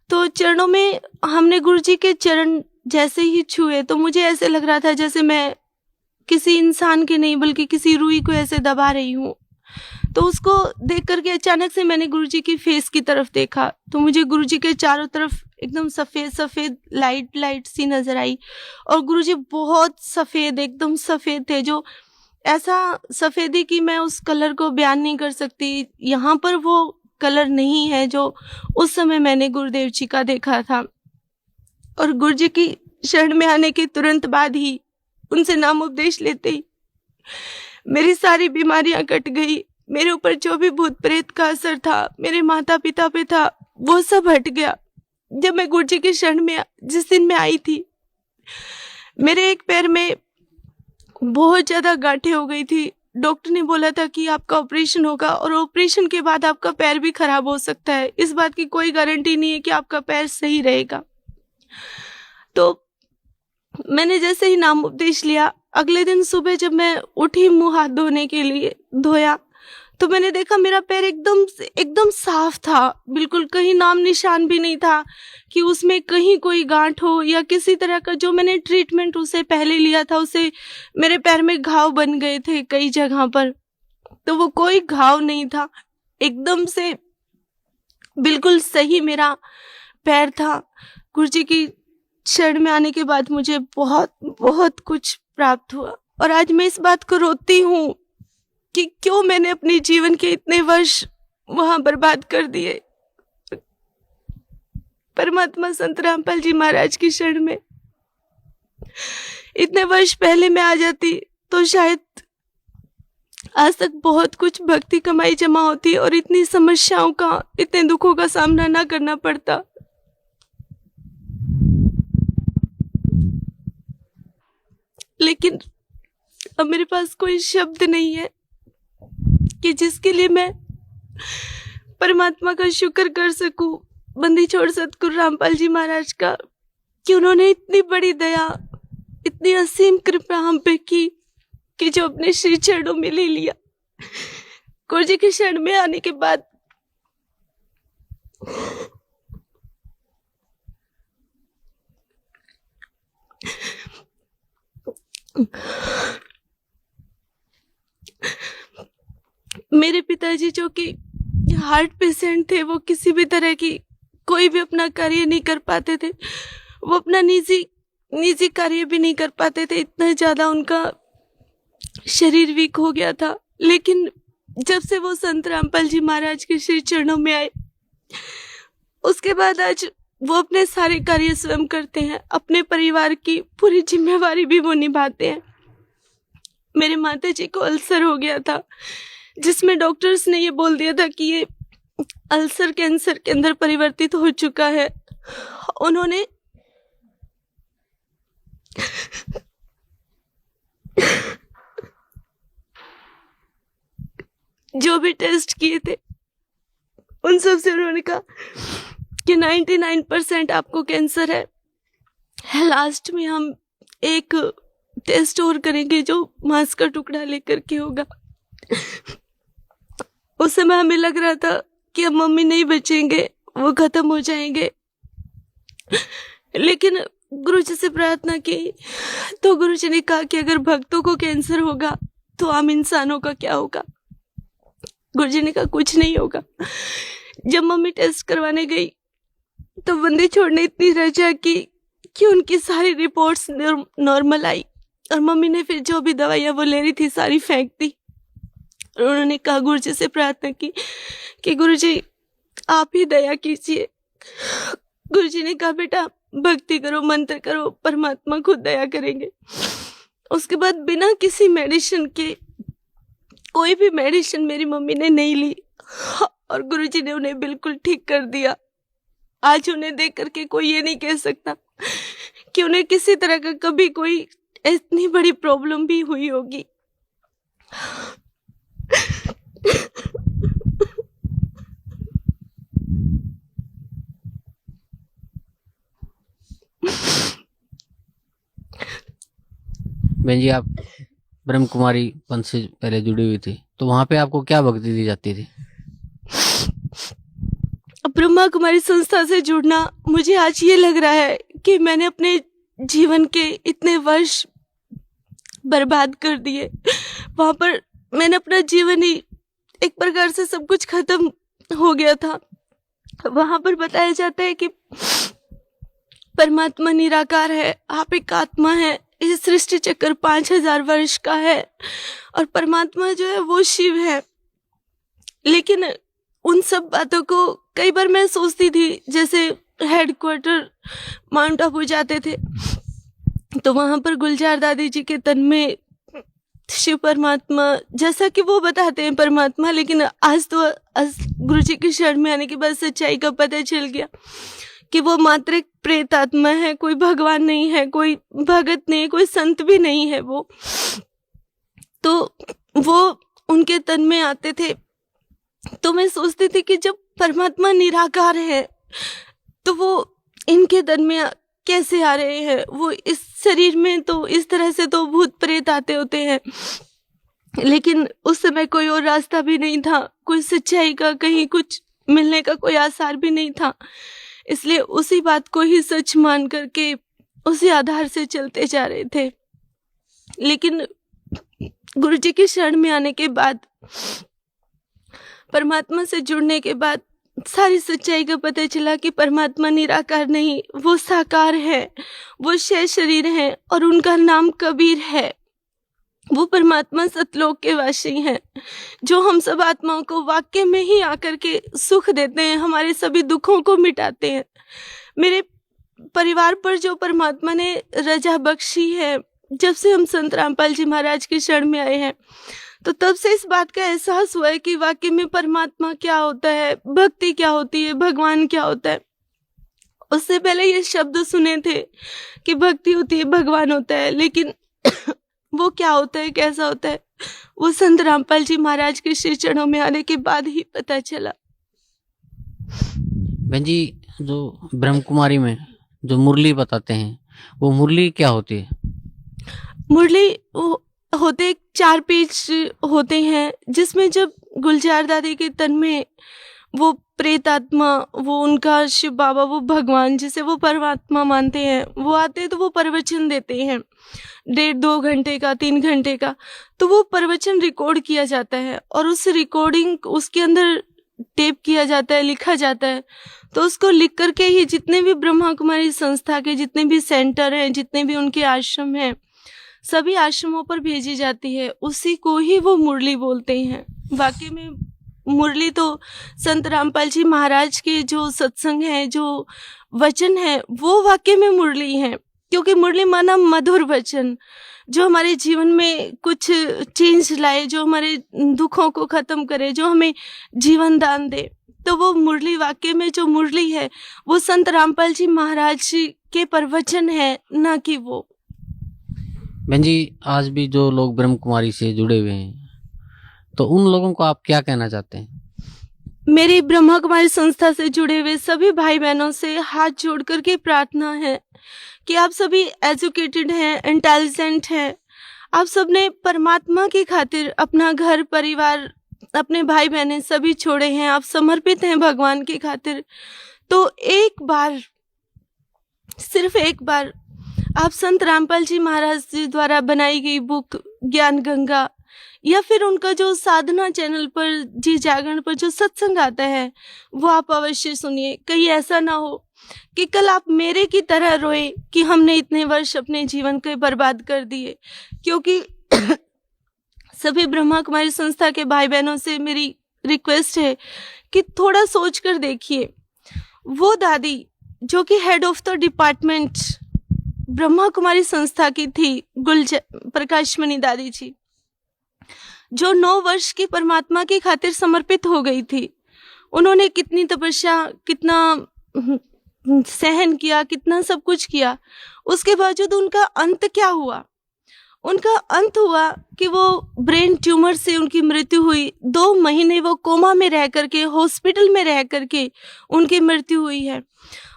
Speaker 5: तो चरणों में हमने गुरुजी के चरण जैसे ही छुए तो मुझे ऐसे लग रहा था जैसे मैं किसी इंसान के नहीं बल्कि किसी रूई को ऐसे दबा रही हूँ। तो उसको देख करके अचानक से मैंने गुरुजी की फेस की तरफ देखा तो मुझे गुरुजी के चारों तरफ एकदम सफ़ेद लाइट सी नजर आई और गुरुजी बहुत सफ़ेद, एकदम सफ़ेद थे, जो ऐसा सफ़ेदी कि मैं उस कलर को बयान नहीं कर सकती। यहाँ पर वो कलर नहीं है जो उस समय मैंने गुरुदेव जी का देखा था। और गुरुजी की शरण में आने के तुरंत बाद ही, उनसे नाम उपदेश लेते ही मेरी सारी बीमारियां कट गई। मेरे ऊपर जो भी भूत प्रेत का असर था, मेरे माता पिता पे था, वो सब हट गया। जब मैं गुरुजी की शरण में जिस दिन मैं आई थी, मेरे एक पैर में बहुत ज्यादा गांठें हो गई थी। डॉक्टर ने बोला था कि आपका ऑपरेशन होगा और ऑपरेशन के बाद आपका पैर भी खराब हो सकता है। इस बात की कोई गारंटी नहीं है कि आपका पैर सही रहेगा। तो मैंने जैसे ही नाम उपदेश लिया, अगले दिन सुबह जब मैं उठी मुंह हाथ धोने के लिए धोया तो मैंने देखा मेरा पैर एकदम साफ था, बिल्कुल कहीं नाम निशान भी नहीं था कि उसमें कहीं कोई गांठ हो या किसी तरह का जो मैंने ट्रीटमेंट उसे पहले लिया था उसे मेरे पैर में घाव बन गए थे कई जगह पर, तो वो कोई घाव नहीं था, एकदम से बिल्कुल सही मेरा पैर था। गुरुजी की शरण में आने के बाद मुझे बहुत कुछ प्राप्त हुआ और आज मैं इस बात को रोती हूँ कि क्यों मैंने अपने जीवन के इतने वर्ष वहां बर्बाद कर दिए। परमात्मा संत रामपाल जी महाराज की शरण में इतने वर्ष पहले मैं आ जाती तो शायद आज तक बहुत कुछ भक्ति कमाई जमा होती और इतनी समस्याओं का, इतने दुखों का सामना ना करना पड़ता। लेकिन अब मेरे पास कोई शब्द नहीं है कि जिसके लिए मैं परमात्मा का शुक्र कर सकूं, बंदी छोड़ सतगुरु रामपाल जी महाराज का, कि उन्होंने इतनी बड़ी दया, इतनी असीम कृपा हम पे की कि जो अपने श्री चरणों में ले लिया। गुरु जी के शरण में आने के बाद मेरे पिताजी जो कि हार्ट पेशेंट थे, वो किसी भी तरह की कोई भी अपना कार्य नहीं कर पाते थे। वो अपना निजी कार्य भी नहीं कर पाते थे, इतना ज़्यादा उनका शरीर वीक हो गया था। लेकिन जब से वो संत रामपाल जी महाराज के श्री चरणों में आए, उसके बाद आज वो अपने सारे कार्य स्वयं करते हैं, अपने परिवार की पूरी जिम्मेवारी भी वो निभाते हैं। मेरे माता जी को अल्सर हो गया था, जिसमें डॉक्टर्स ने ये बोल दिया था कि ये अल्सर कैंसर के अंदर परिवर्तित हो चुका है। उन्होंने जो भी टेस्ट किए थे उन सब से उन्होंने कहा कि 99% आपको कैंसर है। लास्ट में हम एक टेस्ट और करेंगे जो मांस का टुकड़ा लेकर के होगा। उस समय हमें लग रहा था कि अब मम्मी नहीं बचेंगे, वो खत्म हो जाएंगे। लेकिन गुरु जी से प्रार्थना की तो गुरु जी ने कहा कि अगर भक्तों को कैंसर होगा तो आम इंसानों का क्या होगा। गुरु जी ने कहा कुछ नहीं होगा। जब मम्मी टेस्ट करवाने गई तो बंदी छोड़ ने इतनी रजा की कि उनकी सारी रिपोर्ट्स नॉर्मल आई, और मम्मी ने फिर जो भी दवाइयाँ वो ले रही थी सारी फेंक दी। उन्होंने कहा, गुरु जी से प्रार्थना की कि गुरु जी आप ही दया कीजिए। गुरु जी ने कहा, बेटा भक्ति करो, मंत्र करो, परमात्मा खुद दया करेंगे। उसके बाद बिना किसी मेडिसिन के, कोई भी मेडिसिन मेरी मम्मी ने नहीं ली और गुरु जी ने उन्हें बिल्कुल ठीक कर दिया। आज उन्हें देख करके कोई ये नहीं कह सकता कि उन्हें किसी तरह का कभी कोई इतनी बड़ी प्रॉब्लम भी हुई होगी।
Speaker 4: बहन जी, आप ब्रह्म कुमारी पंथ से पहले जुड़ी हुई थी, तो वहां पे आपको क्या भक्ति दी जाती थी?
Speaker 5: ब्रह्मा कुमारी संस्था से जुड़ना, मुझे आज ये लग रहा है कि मैंने अपने जीवन के इतने वर्ष बर्बाद कर दिए। वहां पर मैंने अपना जीवन ही एक प्रकार से सब कुछ खत्म हो गया था। वहां पर बताया जाता है कि परमात्मा निराकार है, आप एक आत्मा है, इस सृष्टि चक्र 5000 वर्ष का है और परमात्मा जो है वो शिव है। लेकिन उन सब बातों को कई बार मैं सोचती थी, जैसे हेडक्वार्टर माउंट आबू जाते थे तो वहां पर गुलजार दादी जी के तन में शिव परमात्मा, जैसा कि वो बताते हैं परमात्मा, लेकिन आज तो गुरु जी की शरण में आने के बाद सच्चाई का पता चल गया कि वो मात्र एक प्रेत आत्मा है, कोई भगवान नहीं है, कोई भगत नहीं है, कोई संत भी नहीं है। वो उनके तन में आते थे तो मैं सोचती थी कि जब परमात्मा निराकार है तो वो इनके तन में कैसे आ रहे हैं। वो इस शरीर में तो इस तरह से तो भूत प्रेत आते होते हैं, लेकिन उस समय कोई और रास्ता भी नहीं था, कोई सच्चाई का कहीं कुछ मिलने का कोई आसार भी नहीं था। इसलिए उसी बात को ही सच मान करके उसी आधार से चलते जा रहे थे। लेकिन गुरु जी की शरण में आने के बाद, परमात्मा से जुड़ने के बाद सारी सच्चाई का पता चला कि परमात्मा निराकार नहीं, वो साकार है, वो शय शरीर है और उनका नाम कबीर है। वो परमात्मा सतलोक के वासी हैं, जो हम सब आत्माओं को वाक्य में ही आकर के सुख देते हैं, हमारे सभी दुखों को मिटाते हैं। मेरे परिवार पर जो परमात्मा ने रजा बख्शी है, जब से हम संत रामपाल जी महाराज की शरण में आए हैं, तो तब से इस बात का एहसास हुआ है कि वाकई में परमात्मा क्या होता है, भक्ति क्या होती है, भगवान क्या होता है। उससे पहले ये शब्द सुने थे कि भक्ति होती है, भगवान होता है, लेकिन वो क्या होता है, कैसा होता है, वो संत रामपाल जी महाराज के श्री चरणों में आने के बाद ही पता चला।
Speaker 4: बहन जी, जो ब्रह्म कुमारी में जो मुरली बताते हैं, वो मुरली क्या होती है?
Speaker 5: मुरली वो होते 4 पेज होते हैं, जिसमें जब गुलजार दादी के तन में वो प्रेत आत्मा, वो उनका शिव बाबा, वो भगवान जिसे वो परमात्मा मानते हैं, वो आते हैं तो वो प्रवचन देते हैं 1.5-2 घंटे का, 3 घंटे का। तो वो प्रवचन रिकॉर्ड किया जाता है और उस रिकॉर्डिंग उसके अंदर टेप किया जाता है, लिखा जाता है। तो उसको लिख करके ही जितने भी ब्रह्मा कुमारी संस्था के जितने भी सेंटर हैं, जितने भी उनके आश्रम हैं, सभी आश्रमों पर भेजी जाती है। उसी को ही वो मुरली बोलते हैं। वाकई में मुरली तो संत रामपाल जी महाराज के जो सत्संग है, जो वचन है, वो वाकई में मुरली है। क्योंकि मुरली माना मधुर वचन, जो हमारे जीवन में कुछ चेंज लाए, जो हमारे दुखों को खत्म करे, जो हमें जीवन दान दे। तो वो मुरली वाकई में जो मुरली है, वो संत रामपाल जी महाराज के प्रवचन है, ना कि वो।
Speaker 4: बहन जी, आज भी जो लोग ब्रह्म कुमारी से जुड़े हुए हैं, तो उन लोगों को आप क्या कहना चाहते हैं?
Speaker 5: मेरी ब्रह्मा कुमारी संस्था से जुड़े हुए सभी भाई बहनों से हाथ जोड़ करके प्रार्थना है कि आप सभी एजुकेटेड हैं, इंटेलिजेंट हैं, आप सबने परमात्मा की खातिर अपना घर परिवार, अपने भाई बहनें सभी छोड़े हैं, आप समर्पित हैं भगवान की खातिर। तो एक बार, सिर्फ एक बार आप संत रामपाल जी महाराज जी द्वारा बनाई गई बुक ज्ञान गंगा, या फिर उनका जो साधना चैनल पर जी जागरण पर जो सत्संग आता है, वो आप अवश्य सुनिए। कहीं ऐसा ना हो कि कल आप मेरे की तरह रोए कि हमने इतने वर्ष अपने जीवन के बर्बाद कर दिए। क्योंकि सभी ब्रह्मा कुमारी संस्था के भाई बहनों से मेरी रिक्वेस्ट है कि थोड़ा सोच कर देखिए, वो दादी जो कि head of the department Brahma Kumari संस्था की थी, प्रकाशमणि दादी जी, जो 9 वर्ष की परमात्मा की खातिर समर्पित हो गई थी। उन्होंने कितनी तपस्या, कितना सहन किया, कितना सब कुछ किया, उसके बावजूद उनका अंत क्या हुआ? उनका अंत हुआ कि वो ब्रेन ट्यूमर से उनकी मृत्यु हुई। 2 महीने वो कोमा में रह करके, हॉस्पिटल में रह करके उनकी मृत्यु हुई है।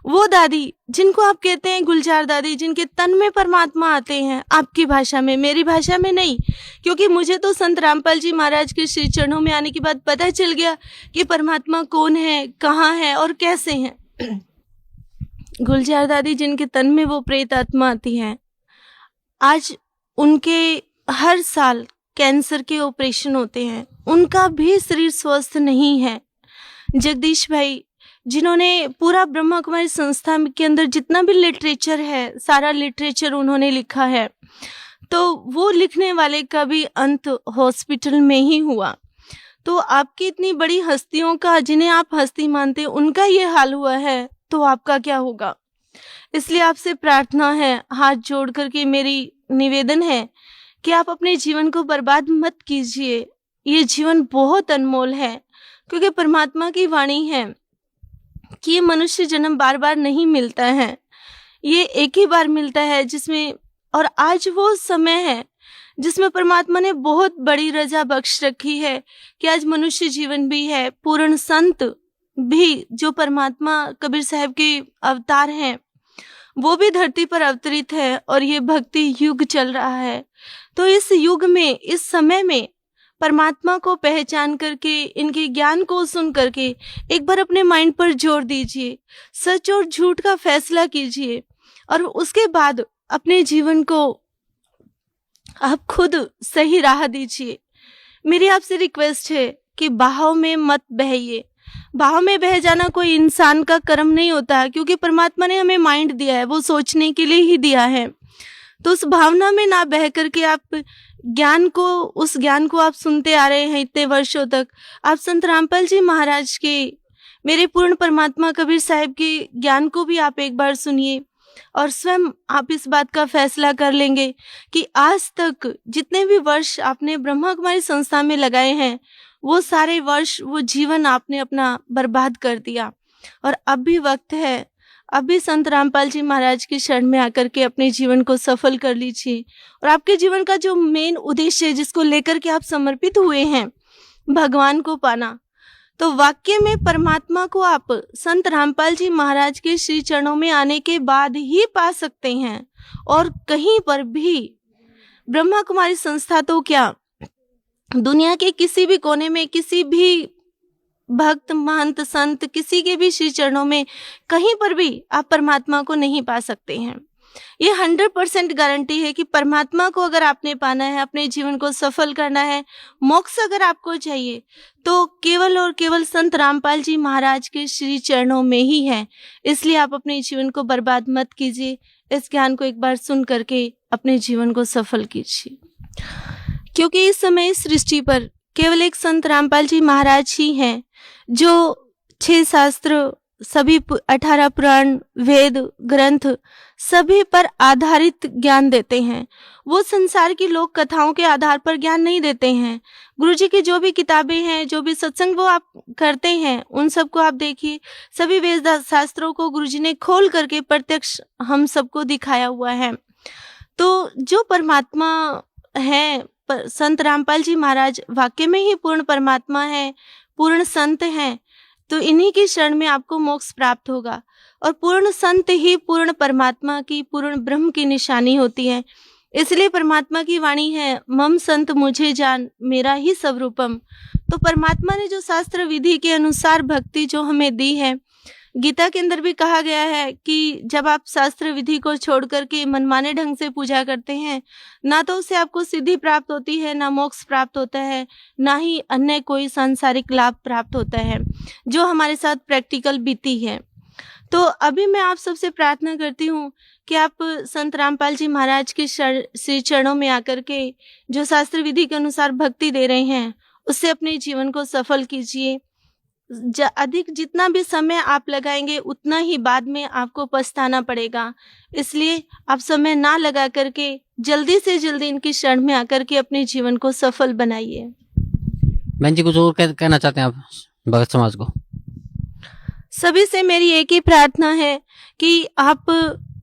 Speaker 5: वो दादी जिनको आप कहते हैं गुलजार दादी, जिनके तन में परमात्मा आते हैं, आपकी भाषा में, मेरी भाषा में नहीं, क्योंकि मुझे तो संत रामपाल जी महाराज के श्री चरणों में आने के बाद पता चल गया कि परमात्मा कौन है, कहाँ है और कैसे हैं। गुलजार दादी जिनके तन में वो प्रेत आत्मा आती है, आज उनके हर साल कैंसर के ऑपरेशन होते हैं, उनका भी शरीर स्वस्थ नहीं है। जगदीश भाई जिन्होंने पूरा ब्रह्मा कुमारी संस्था के अंदर जितना भी लिटरेचर है, सारा लिटरेचर उन्होंने लिखा है, तो वो लिखने वाले का भी अंत हॉस्पिटल में ही हुआ। तो आपकी इतनी बड़ी हस्तियों का, जिन्हें आप हस्ती मानते हैं, उनका ये हाल हुआ है, तो आपका क्या होगा? इसलिए आपसे प्रार्थना है, हाथ जोड़ करके मेरी निवेदन है कि आप अपने जीवन को बर्बाद मत कीजिए। ये जीवन बहुत अनमोल है, क्योंकि परमात्मा की वाणी है कि ये मनुष्य जन्म बार बार नहीं मिलता है, ये एक ही बार मिलता है, जिसमें, और आज वो समय है जिसमें परमात्मा ने बहुत बड़ी रजा बख्श रखी है कि आज मनुष्य जीवन भी है, पूर्ण संत भी जो परमात्मा कबीर साहब के अवतार हैं, वो भी धरती पर अवतरित है, और ये भक्ति युग चल रहा है। तो इस युग में, इस समय में परमात्मा को पहचान करके, इनके ज्ञान को सुन करके एक बार अपने माइंड पर जोर दीजिए, सच और झूठ का फैसला कीजिए, और उसके बाद अपने जीवन को आप खुद सही राह दीजिए। मेरी आपसे रिक्वेस्ट है कि बहाव में मत बहिए। बहाव में बह जाना कोई इंसान का कर्म नहीं होता है, क्योंकि परमात्मा ने हमें माइंड दिया है, वो सोचने के लिए ही दिया है। तो उस भावना में ना बह करके आप ज्ञान को, उस ज्ञान को आप सुनते आ रहे हैं इतने वर्षों तक। आप संत रामपाल जी महाराज के, मेरे पूर्ण परमात्मा कबीर साहब के ज्ञान को भी आप एक बार सुनिए। और स्वयं आप इस बात का फैसला कर लेंगे कि आज तक जितने भी वर्ष आपने ब्रह्मा कुमारी संस्था में लगाए हैं, वो सारे वर्ष, वो जीवन आपने अपना बर्बाद कर दिया। और अब भी वक्त है, अभी संत रामपाल जी महाराज की शरण में आकर के अपने जीवन को सफल कर लीजिए। और आपके जीवन का जो मेन उद्देश्य है, जिसको लेकर के आप समर्पित हुए हैं, भगवान को पाना, तो वाकई में परमात्मा को आप संत रामपाल जी महाराज के श्री चरणों में आने के बाद ही पा सकते हैं। और कहीं पर भी ब्रह्मा कुमारी संस्था तो क्या, दुनिया के किसी भी कोने में किसी भी भक्त, महंत, संत, किसी के भी श्री चरणों में कहीं पर भी आप परमात्मा को नहीं पा सकते हैं। ये 100% गारंटी है कि परमात्मा को अगर आपने पाना है, अपने जीवन को सफल करना है, मोक्ष अगर आपको चाहिए, तो केवल और केवल संत रामपाल जी महाराज के श्री चरणों में ही है। इसलिए आप अपने जीवन को बर्बाद मत कीजिए, इस ज्ञान को एक बार सुन करके अपने जीवन को सफल कीजिए। क्योंकि इस समय सृष्टि पर केवल एक संत रामपाल जी महाराज ही हैं जो 6 शास्त्र, सभी 18 पुराण, वेद ग्रंथ, सभी पर आधारित ज्ञान देते हैं। वो संसार की लोक कथाओं के आधार पर ज्ञान नहीं देते हैं। गुरुजी की जो भी किताबें हैं, जो भी सत्संग वो आप करते हैं, उन सबको आप देखिए, सभी वेद शास्त्रों को गुरुजी ने खोल करके प्रत्यक्ष हम सबको दिखाया हुआ है। तो जो परमात्मा है, संत रामपाल जी महाराज वाकई में ही पूर्ण परमात्मा है, पूर्ण संत हैं। तो इन्हीं की शरण में आपको मोक्ष प्राप्त होगा। और पूर्ण संत ही पूर्ण परमात्मा की, पूर्ण ब्रह्म की निशानी होती है। इसलिए परमात्मा की वाणी है, मम संत मुझे जान, मेरा ही सब रूपम। तो परमात्मा ने जो शास्त्र विधि के अनुसार भक्ति जो हमें दी है, गीता के अंदर भी कहा गया है कि जब आप शास्त्र विधि को छोड़ करके मनमाने ढंग से पूजा करते हैं, ना तो उससे आपको सिद्धि प्राप्त होती है, ना मोक्ष प्राप्त होता है, ना ही अन्य कोई सांसारिक लाभ प्राप्त होता है, जो हमारे साथ प्रैक्टिकल बीती है। तो अभी मैं आप सबसे प्रार्थना करती हूँ कि आप संत रामपाल जी महाराज के श्री चरणों में आकर के जो शास्त्र विधि के अनुसार भक्ति दे रहे हैं, उससे अपने जीवन को सफल कीजिए। अधिक जितना भी समय आप लगाएंगे, उतना ही बाद में आपको पछताना पड़ेगा। इसलिए आप समय ना लगा करके जल्दी से जल्दी इनकी शरण में आकर के अपने जीवन को सफल बनाइए।
Speaker 4: बहन जी, कुछ और कहना चाहते हैं आप भगत समाज को?
Speaker 5: सभी से मेरी एक ही प्रार्थना है कि आप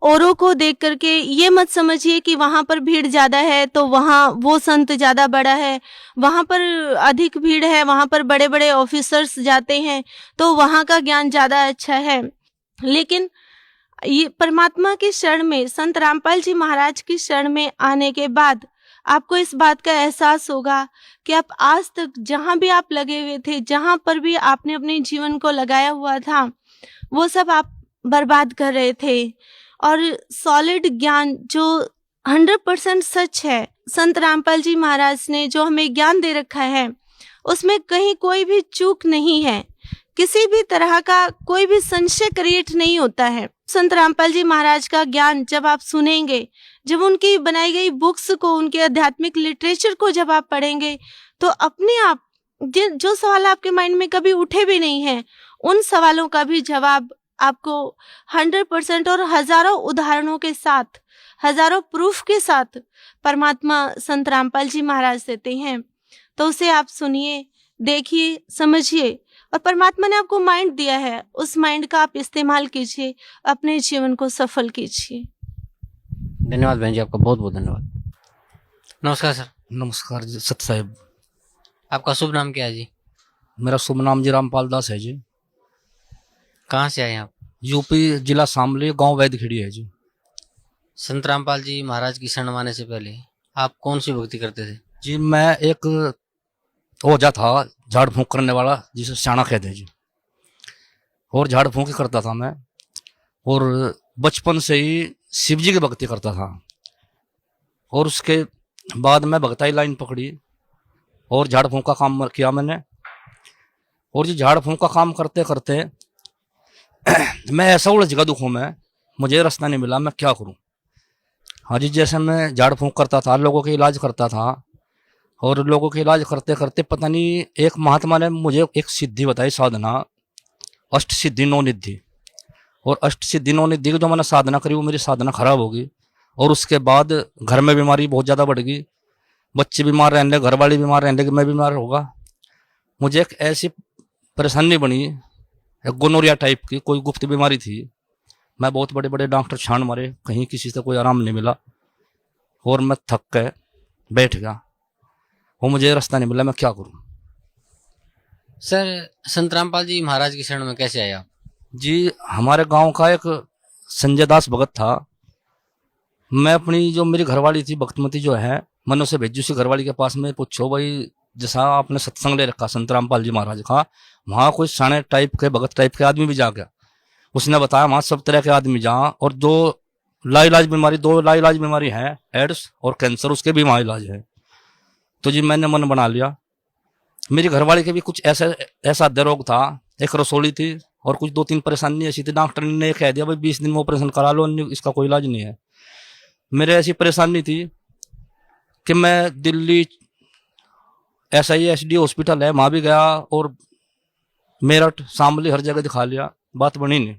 Speaker 5: औरों को देख करके ये मत समझिए कि वहाँ पर भीड़ ज़्यादा है तो वहाँ वो संत ज़्यादा बड़ा है, वहाँ पर अधिक भीड़ है, वहाँ पर बड़े बड़े ऑफिसर्स जाते हैं तो वहाँ का ज्ञान ज़्यादा अच्छा है। लेकिन ये परमात्मा की शरण में, संत रामपाल जी महाराज की शरण में आने के बाद आपको इस बात का एहसास होगा कि आप आज तक जहाँ भी आप लगे हुए थे, जहाँ पर भी आपने अपने जीवन को लगाया हुआ था, वो सब आप बर्बाद कर रहे थे। और सॉलिड ज्ञान जो 100% सच है, संत रामपाल जी महाराज ने जो हमें ज्ञान दे रखा है, उसमें कहीं कोई भी चूक नहीं है, किसी भी तरह का कोई भी संशय क्रिएट नहीं होता है। संत रामपाल जी महाराज का ज्ञान जब आप सुनेंगे, जब उनकी बनाई गई बुक्स को, उनके आध्यात्मिक लिटरेचर को जब आप पढ़ेंगे, तो अपने आप जो सवाल आपके माइंड में कभी उठे भी नहीं है, उन सवालों का भी जवाब आपको 100% और हजारों उदाहरणों के साथ, हजारों प्रूफ के साथ परमात्मा संत रामपाल जी महाराज देते हैं। तो उसे आप सुनिए, देखिए, समझिए, और परमात्मा ने आपको माइंड दिया है, उस माइंड का आप इस्तेमाल कीजिए, अपने जीवन को सफल कीजिए।
Speaker 4: धन्यवाद बहन जी, आपका बहुत बहुत धन्यवाद। नमस्कार सर।
Speaker 6: नमस्कार जी, सत साहिब।
Speaker 4: आपका शुभ नाम क्या है जी?
Speaker 6: मेरा शुभ नाम जी रामपाल दास है जी।
Speaker 4: कहाँ से आए आप?
Speaker 6: यूपी जिला शामली, गांव वैदखेड़ी है जी।
Speaker 4: संत रामपाल जी महाराज की शरण आने से पहले आप कौन सी भक्ति करते थे?
Speaker 6: जी मैं एक ओझा था, झाड़ फूंक करने वाला, जिसे स्याणा कहते हैं जी, और झाड़ फूंक करता था मैं। और बचपन से ही शिव जी की भक्ति करता था। और उसके बाद मैं भक्ताई लाइन पकड़ी और झाड़ फूंक का काम किया मैंने। और जी झाड़ फूंक का काम करते करते मैं ऐसा उलझ गया दुखों में, मुझे रास्ता नहीं मिला, मैं क्या करूं। हाँ जी, जैसे मैं झाड़ फूंक करता था, लोगों के इलाज करता था, और लोगों के इलाज करते करते पता नहीं एक महात्मा ने मुझे एक सिद्धि बताई, साधना, अष्ट सिद्धि 9 निधि। और अष्ट सिद्धि इन्होंने दी, जो मैंने साधना करी वो मेरी साधना खराब होगी। और उसके बाद घर में बीमारी बहुत ज़्यादा बढ़ गई, बच्चे बीमार रहने लगे, घर वाले बीमार रहने लगे, मैं बीमार होगा। मुझे एक ऐसी परेशानी बनी, एक गोनोरिया टाइप की कोई गुप्त बीमारी थी। मैं बहुत बड़े बड़े डॉक्टर छान मारे, कहीं किसी से कोई आराम नहीं मिला और मैं थक के बैठ गया। वो मुझे रास्ता नहीं मिला, मैं क्या करूं।
Speaker 4: सर, संत रामपाल जी महाराज की शरण में कैसे आए आप?
Speaker 6: जी, हमारे गांव का एक संजय दास भगत था। मैं अपनी जो मेरी घरवाली थी भक्तमती जो है, मैंने उसे भेजी उसी घरवाली के पास में, पूछो भाई जैसा आपने सत्संग ले रखा संत रामपाल जी महाराज का, वहाँ कोई साने टाइप के भगत टाइप के आदमी भी जा गया। उसने बताया वहाँ सब तरह के आदमी जहाँ, और जो लाइलाज बीमारी, 2 लाइलाज बीमारी है, एड्स और कैंसर, उसके भी वहाँ इलाज है। तो जी मैंने मन बना लिया। मेरी घरवाली के भी कुछ ऐसा रोग था, एक रसोली थी और कुछ 2-3 परेशानी ऐसी थी। डॉक्टर ने कह दिया भाई 20 दिन में ऑपरेशन करा लो, इसका कोई इलाज नहीं है। मेरे ऐसी परेशानी थी कि मैं दिल्ली SISD हॉस्पिटल है वहाँ भी गया और मेरठ, शामली, हर जगह दिखा लिया, बात बनी नहीं।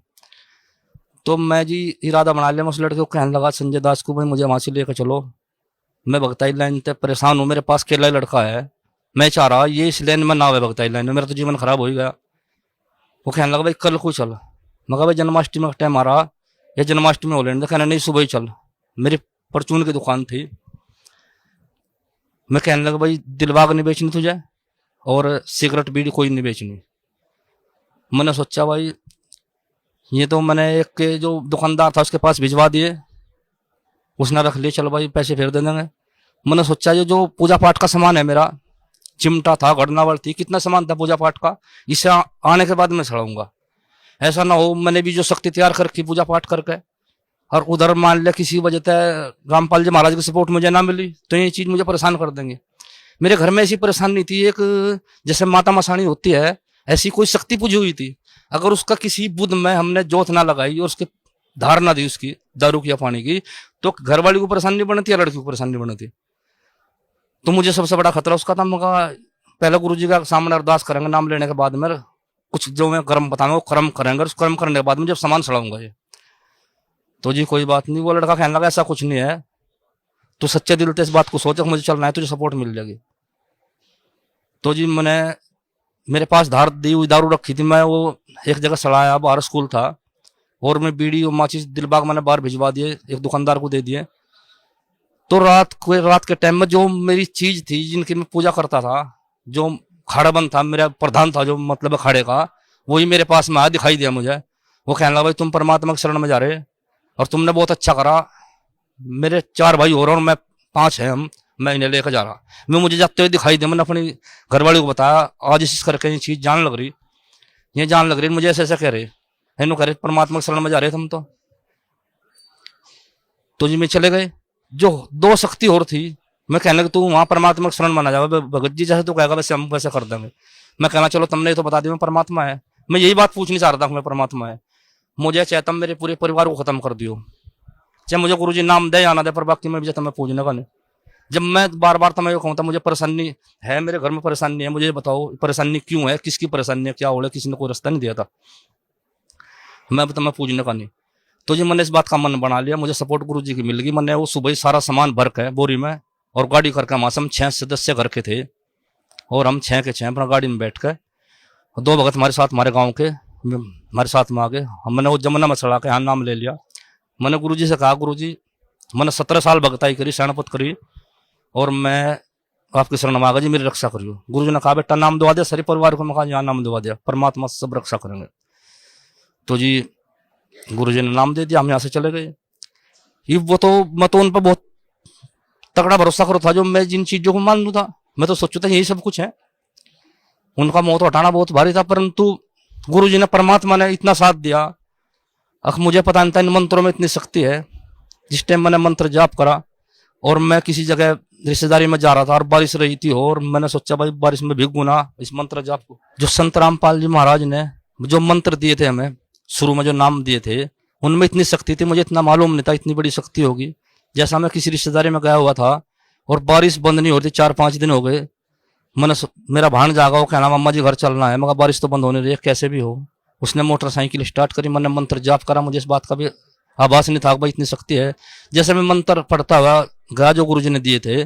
Speaker 6: तो मैं जी इरादा बना लिया, मैं उस लड़के को कहने लगा संजय दास को, भाई मुझे वहाँ से लेकर चलो, मैं भगताई लाइन से परेशान हूँ, मेरे पास अकेला लड़का है, मैं चाह रहा ये इस लाइन में ना आवे, भगताई लाइन में मेरा तो जीवन खराब हो ही गया। वो कहने लगा भाई कल को चल। मैं कहा भाई जन्माष्टमी का टाइम आ रहा, या जन्माष्टमी हो लेने। कहना नहीं सुबह ही चल। मेरी परचून की दुकान थी। मैं कहने लगा भाई दिलबाग नहीं बेचनी तुझे और सिगरेट बीड़ी कोई नहीं बेचनी। मैंने सोचा भाई ये तो मैंने एक जो दुकानदार था उसके पास भिजवा दिए, उसने रख लिए, चलो भाई पैसे फिर दे देंगे। मैंने सोचा ये जो पूजा पाठ का सामान है मेरा, चिमटा था, घड़नावल थी, कितना सामान था पूजा पाठ का, इसे आने के बाद मैं सड़ाऊंगा। ऐसा ना हो मैंने भी जो शक्ति तैयार कर रखी पूजा पाठ करके, और उधर मान लिया किसी वजह से रामपाल जी महाराज की सपोर्ट मुझे ना मिली तो ये चीज मुझे परेशान कर देंगे। मेरे घर में ऐसी परेशानी थी, एक जैसे माता मसाणी होती है ऐसी कोई शक्ति पूजी हुई थी। अगर उसका किसी बुध में हमने जोत ना लगाई और उसके धार ना दी उसकी दारू की या पानी की, तो घर वाली को परेशानी बनती है, लड़की को परेशानी बनती। तो मुझे सबसे बड़ा खतरा उसका था। मैं कहा पहले गुरु जी का सामने अरदास करेंगे, नाम लेने के बाद में कुछ जो मैं कर्म बताऊंगा वो कर्म करेंगे, उस कर्म करने के बाद में जब सामान सड़ाऊंगा ये। तो जी कोई बात नहीं। वो लड़का कहने लगा ऐसा कुछ नहीं है, तो सच्चे दिल से इस बात को सोच, मुझे चलना है, तुझे सपोर्ट मिल जाएगी। तो जी मैंने मेरे पास धार दी हुई दारू रखी थी, मैं वो एक जगह सड़ाया, बाहर स्कूल था, और मैं बीड़ी और माचिस दिलबाग मैंने बाहर भिजवा दिए, एक दुकानदार को दे दिए। तो रात के टाइम में जो मेरी चीज थी जिनकी मैं पूजा करता था, जो खाड़ाबंद था, मेरा प्रधान था जो मतलब खाड़े का, वही मेरे पास में आया, दिखाई दिया मुझे। वो कहने लगा भाई तुम परमात्मा के शरण में जा रहे और तुमने बहुत अच्छा करा। मेरे 4 भाई हो रहे और मैं 5 है, मैं इन्हें लेकर जा रहा। मैं मुझे जाते हुए दिखाई दिया, मैंने अपनी घरवाली को बताया आज इस करके ये चीज जान लग रही, ये जान लग रही, मुझे ऐसे ऐसा कह रहे, है कह रहे परमात्मा के शरण में जा रहे हम तो जी मैं चले गए। जो 2 शक्ति और थी, मैं कहने कि तू वहां परमात्मा के शरण में ना जाओ, भगत जी जैसे तू कहेगा वैसे हम वैसे कर देंगे। मैं कहना चलो तुमने तो बता दिया मैं परमात्मा है, मैं यही बात पूछनी चाह रहा था मैं परमात्मा है। मुझे चाहता मेरे पूरे परिवार को खत्म कर दियो, चाहे मुझे गुरुजी नाम दे या ना दे, पर बाकी मैं भी चाहता मैं पूजने का नहीं। जब मैं बार बार तो मैं ये कहूँगा मुझे परेशानी है, मेरे घर में परेशानी है, मुझे बताओ परेशानी क्यों है, किसकी परेशानी है, क्या हो रहा है, किसी ने कोई रास्ता नहीं दिया था, मैं पूजने का नहीं। तो जी मैंने इस बात का मन बना लिया, मुझे सपोर्ट गुरु जी की मिल गई। मैंने वो सुबह ही सारा सामान भर के बोरी में और गाड़ी करके वहां से हम 6 सदस्य घर के थे, और हम 6 के 6 अपना गाड़ी में बैठ के 2 भगत हमारे साथ, हमारे गाँव के हमारे साथ में आ गए। हमने वो जमुना में चढ़ा के यहाँ नाम ले लिया। मैंने गुरु जी से कहा गुरु जी मैंने 17 साल भगताई करी, शरणपत करी, और मैं आपकी शरण में आ गया जी, मेरी रक्षा करियो। गुरु जी ने कहा बेटा नाम दवा दिया सारे परिवार को। मैं कहा यहाँ नाम दवा दिया, परमात्मा सब रक्षा करेंगे। तो जी गुरु जी ने नाम दे दिया, हम यहाँ से चले गए। मैं तो उन पर बहुत तगड़ा भरोसा करो था, जो मैं जिन चीजों को मान लू था, मैं तो सोचू था यही सब कुछ है। उनका मोह तो हटाना बहुत भारी था, परंतु गुरु जी ने, परमात्मा ने इतना साथ दिया। अब मुझे पता नहीं था इन मंत्रों में इतनी शक्ति है। जिस टाइम मैंने मंत्र जाप करा और मैं किसी जगह रिश्तेदारी में जा रहा था और बारिश रही थी, और मैंने सोचा भाई बारिश में भीगू ना, इस मंत्र जाप को। जो संत रामपाल जी महाराज ने जो मंत्र दिए थे हमें, शुरू में जो नाम दिए थे, उनमें इतनी शक्ति थी, मुझे इतना मालूम नहीं था इतनी बड़ी शक्ति होगी। जैसा मैं किसी रिश्तेदारी में गया हुआ था और बारिश बंद नहीं होती, 4-5 दिन हो गए, मेरा भाण जागा, वो कहना मम्मा जी घर चलना है। मगर बारिश तो बंद होने रही है, कैसे भी हो उसने मोटरसाइकिल स्टार्ट करी, मैंने मंत्र जाप करा, मुझे इस बात का भी आभास नहीं था भाई इतनी शक्ति है। जैसे मैं मंत्र पढ़ता हुआ गया जो गुरुजी ने दिए थे,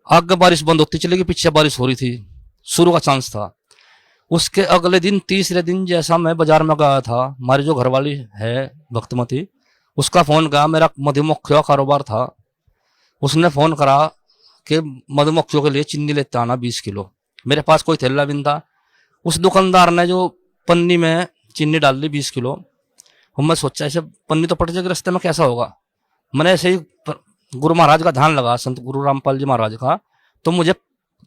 Speaker 6: आगे बारिश बंद होती चली गई, पीछे बारिश हो रही थी, शुरू का चांस था। उसके अगले दिन तीसरे दिन जैसा मैं बाजार में गया था, हमारी जो घरवाली है भक्तमती, उसका फोन गया, मेरा मधुमक्खियों का कारोबार था, उसने फोन करा कि मधुमक्खियों के लिए चीनी लेते आना 20 किलो। मेरे पास कोई थैला भी नहीं था। उस दुकानदार ने जो पन्नी में चीनी डाल ली 20 किलो, और मैं सोचा ऐसे पन्नी तो पट जाएगी रास्ते में, कैसा होगा। मैंने ऐसे ही गुरु महाराज का ध्यान लगा, संत गुरु रामपाल जी महाराज का, तो मुझे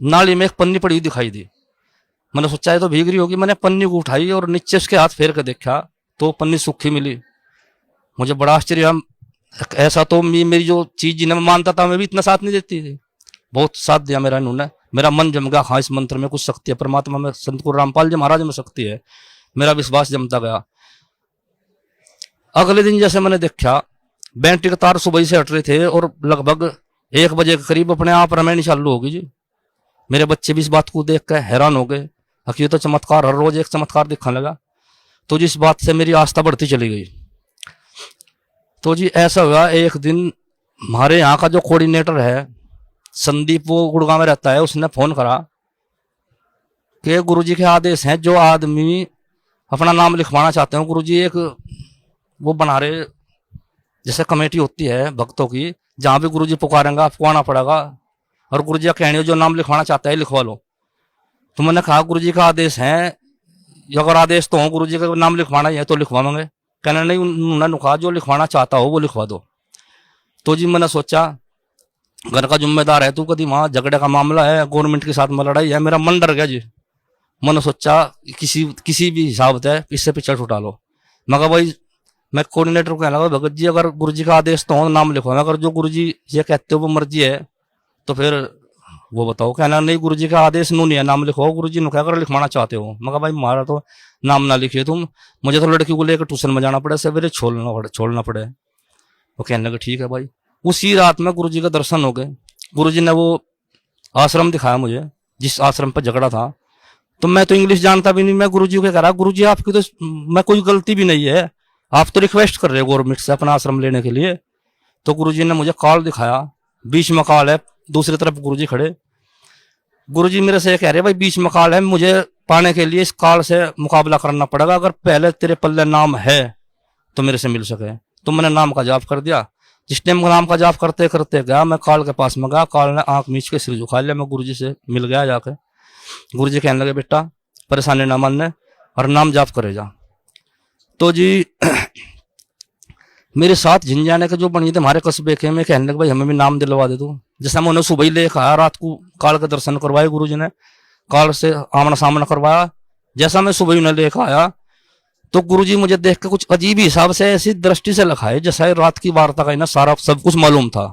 Speaker 6: नाली में एक पन्नी पड़ी हुई दिखाई दी। मैंने सोचा है तो भीग रही होगी, मैंने पन्नी को उठाई और नीचे उसके हाथ फेर कर देखा तो पन्नी सूखी मिली। मुझे बड़ा आश्चर्य, ऐसा तो मेरी जो चीज जिन्हें मैं मानता था मैं भी इतना साथ नहीं देती थी। बहुत साथ दिया मेरा इन्होंने, मेरा मन जम गया, हाँ इस मंत्र में कुछ शक्ति है, परमात्मा में, संत गुरु रामपाल जी महाराज में शक्ति है, मेरा विश्वास जमता गया। अगले दिन जैसे मैंने देखा, बैटरी के तार सुबह से हट रहे थे और लगभग 1 बजे के करीब अपने आप रमैनी चालू होगी जी। मेरे बच्चे भी इस बात को देख कर हैरान हो गए, ये तो चमत्कार, हर रोज एक चमत्कार दिखने लगा। तो जिस बात से मेरी आस्था बढ़ती चली गई। तो जी ऐसा हुआ, एक दिन हमारे यहाँ का जो कोऑर्डिनेटर है संदीप, वो गुड़गांव में रहता है, उसने फोन करा कि गुरुजी के आदेश हैं, जो आदमी अपना नाम लिखवाना चाहते हो, गुरुजी एक वो बना रहे, जैसे कमेटी होती है भक्तों की, जहां भी गुरुजी पुकारेंगे आपको आना पड़ेगा, और गुरुजी का कहने जो नाम लिखवाना चाहता है लिखवा लो। तो मैंने कहा गुरुजी का आदेश है, अगर आदेश तो हो गुरुजी का नाम लिखवाना है तो लिखवाएंगे। कहना नहीं, उन्होंने कहा जो लिखवाना चाहता हो वो लिखवा दो। तो जी मैंने सोचा घर का जिम्मेदार है तू, कभी वहां झगड़े का मामला है, गवर्नमेंट के साथ में लड़ाई है, मेरा मन डर गया जी। मैंने सोचा किसी भी हिसाब से इससे पिछड़ छुटा लो। मगर भाई मैं कोऑर्डिनेटर को कहने लगा, भगत जी अगर गुरुजी का आदेश तो हो नाम लिखवाना, अगर जो गुरुजी ये कहते हो वो मर्जी है तो फिर वो बताओ। कहना नहीं गुरुजी का आदेश नहीं है, नाम लिखवाओ, गुरुजी ने क्या अगर लिखवाना चाहते हो। मगर भाई हमारा तो नाम ना लिखिए तुम, मुझे तो लड़की को लेकर ट्यूशन में जाना पड़े, सवेरे छोड़ना पड़े। वो कहने लगे ठीक है भाई। उसी रात में गुरुजी का दर्शन हो गए। गुरुजी ने वो आश्रम दिखाया मुझे जिस आश्रम पर झगड़ा था। तो मैं तो इंग्लिश जानता भी नहीं, मैं गुरुजी को कह रहा गुरुजी आपकी तो मैं कोई गलती भी नहीं है, आप तो रिक्वेस्ट कर रहे हो गवर्नमेंट से अपना आश्रम लेने के लिए। तो गुरुजी ने मुझे कॉल दिखाया, बीच में कॉल है, दूसरी तरफ गुरुजी खड़े। गुरुजी मेरे से कह रहे भाई बीच में कॉल है, मुझे पाने के लिए इस कॉल से मुकाबला करना पड़ेगा, अगर पहले तेरे पल्ले नाम है तो मेरे से मिल सके। तो मैंने नाम का जाप कर दिया। जिस टाइम नाम का जाप करते करते गया, मैं कॉल के पास में गया, कॉल ने आंख मीच के सिर झुका लिया, मैं गुरुजी से मिल गया जाके। गुरुजी कहने लगे बेटा परेशानी ना मानने और नाम जाप करे जा। तो जी मेरे साथ झिंझाने के जो बनी थे हमारे कस्बे के, मैं कहने लगे भाई हमें भी नाम दिलवा दे तू। जैसा मैं उन्हें सुबह ही लेकर आया, रात को काल के दर्शन करवाए गुरुजी ने, काल से आमना सामना करवाया। जैसा मैं सुबह ही उन्हें लेकर आया तो गुरुजी मुझे देख के कुछ अजीब हिसाब से ऐसी दृष्टि से लखाए जैसा रात की वार्ता का ना सारा सब कुछ मालूम था।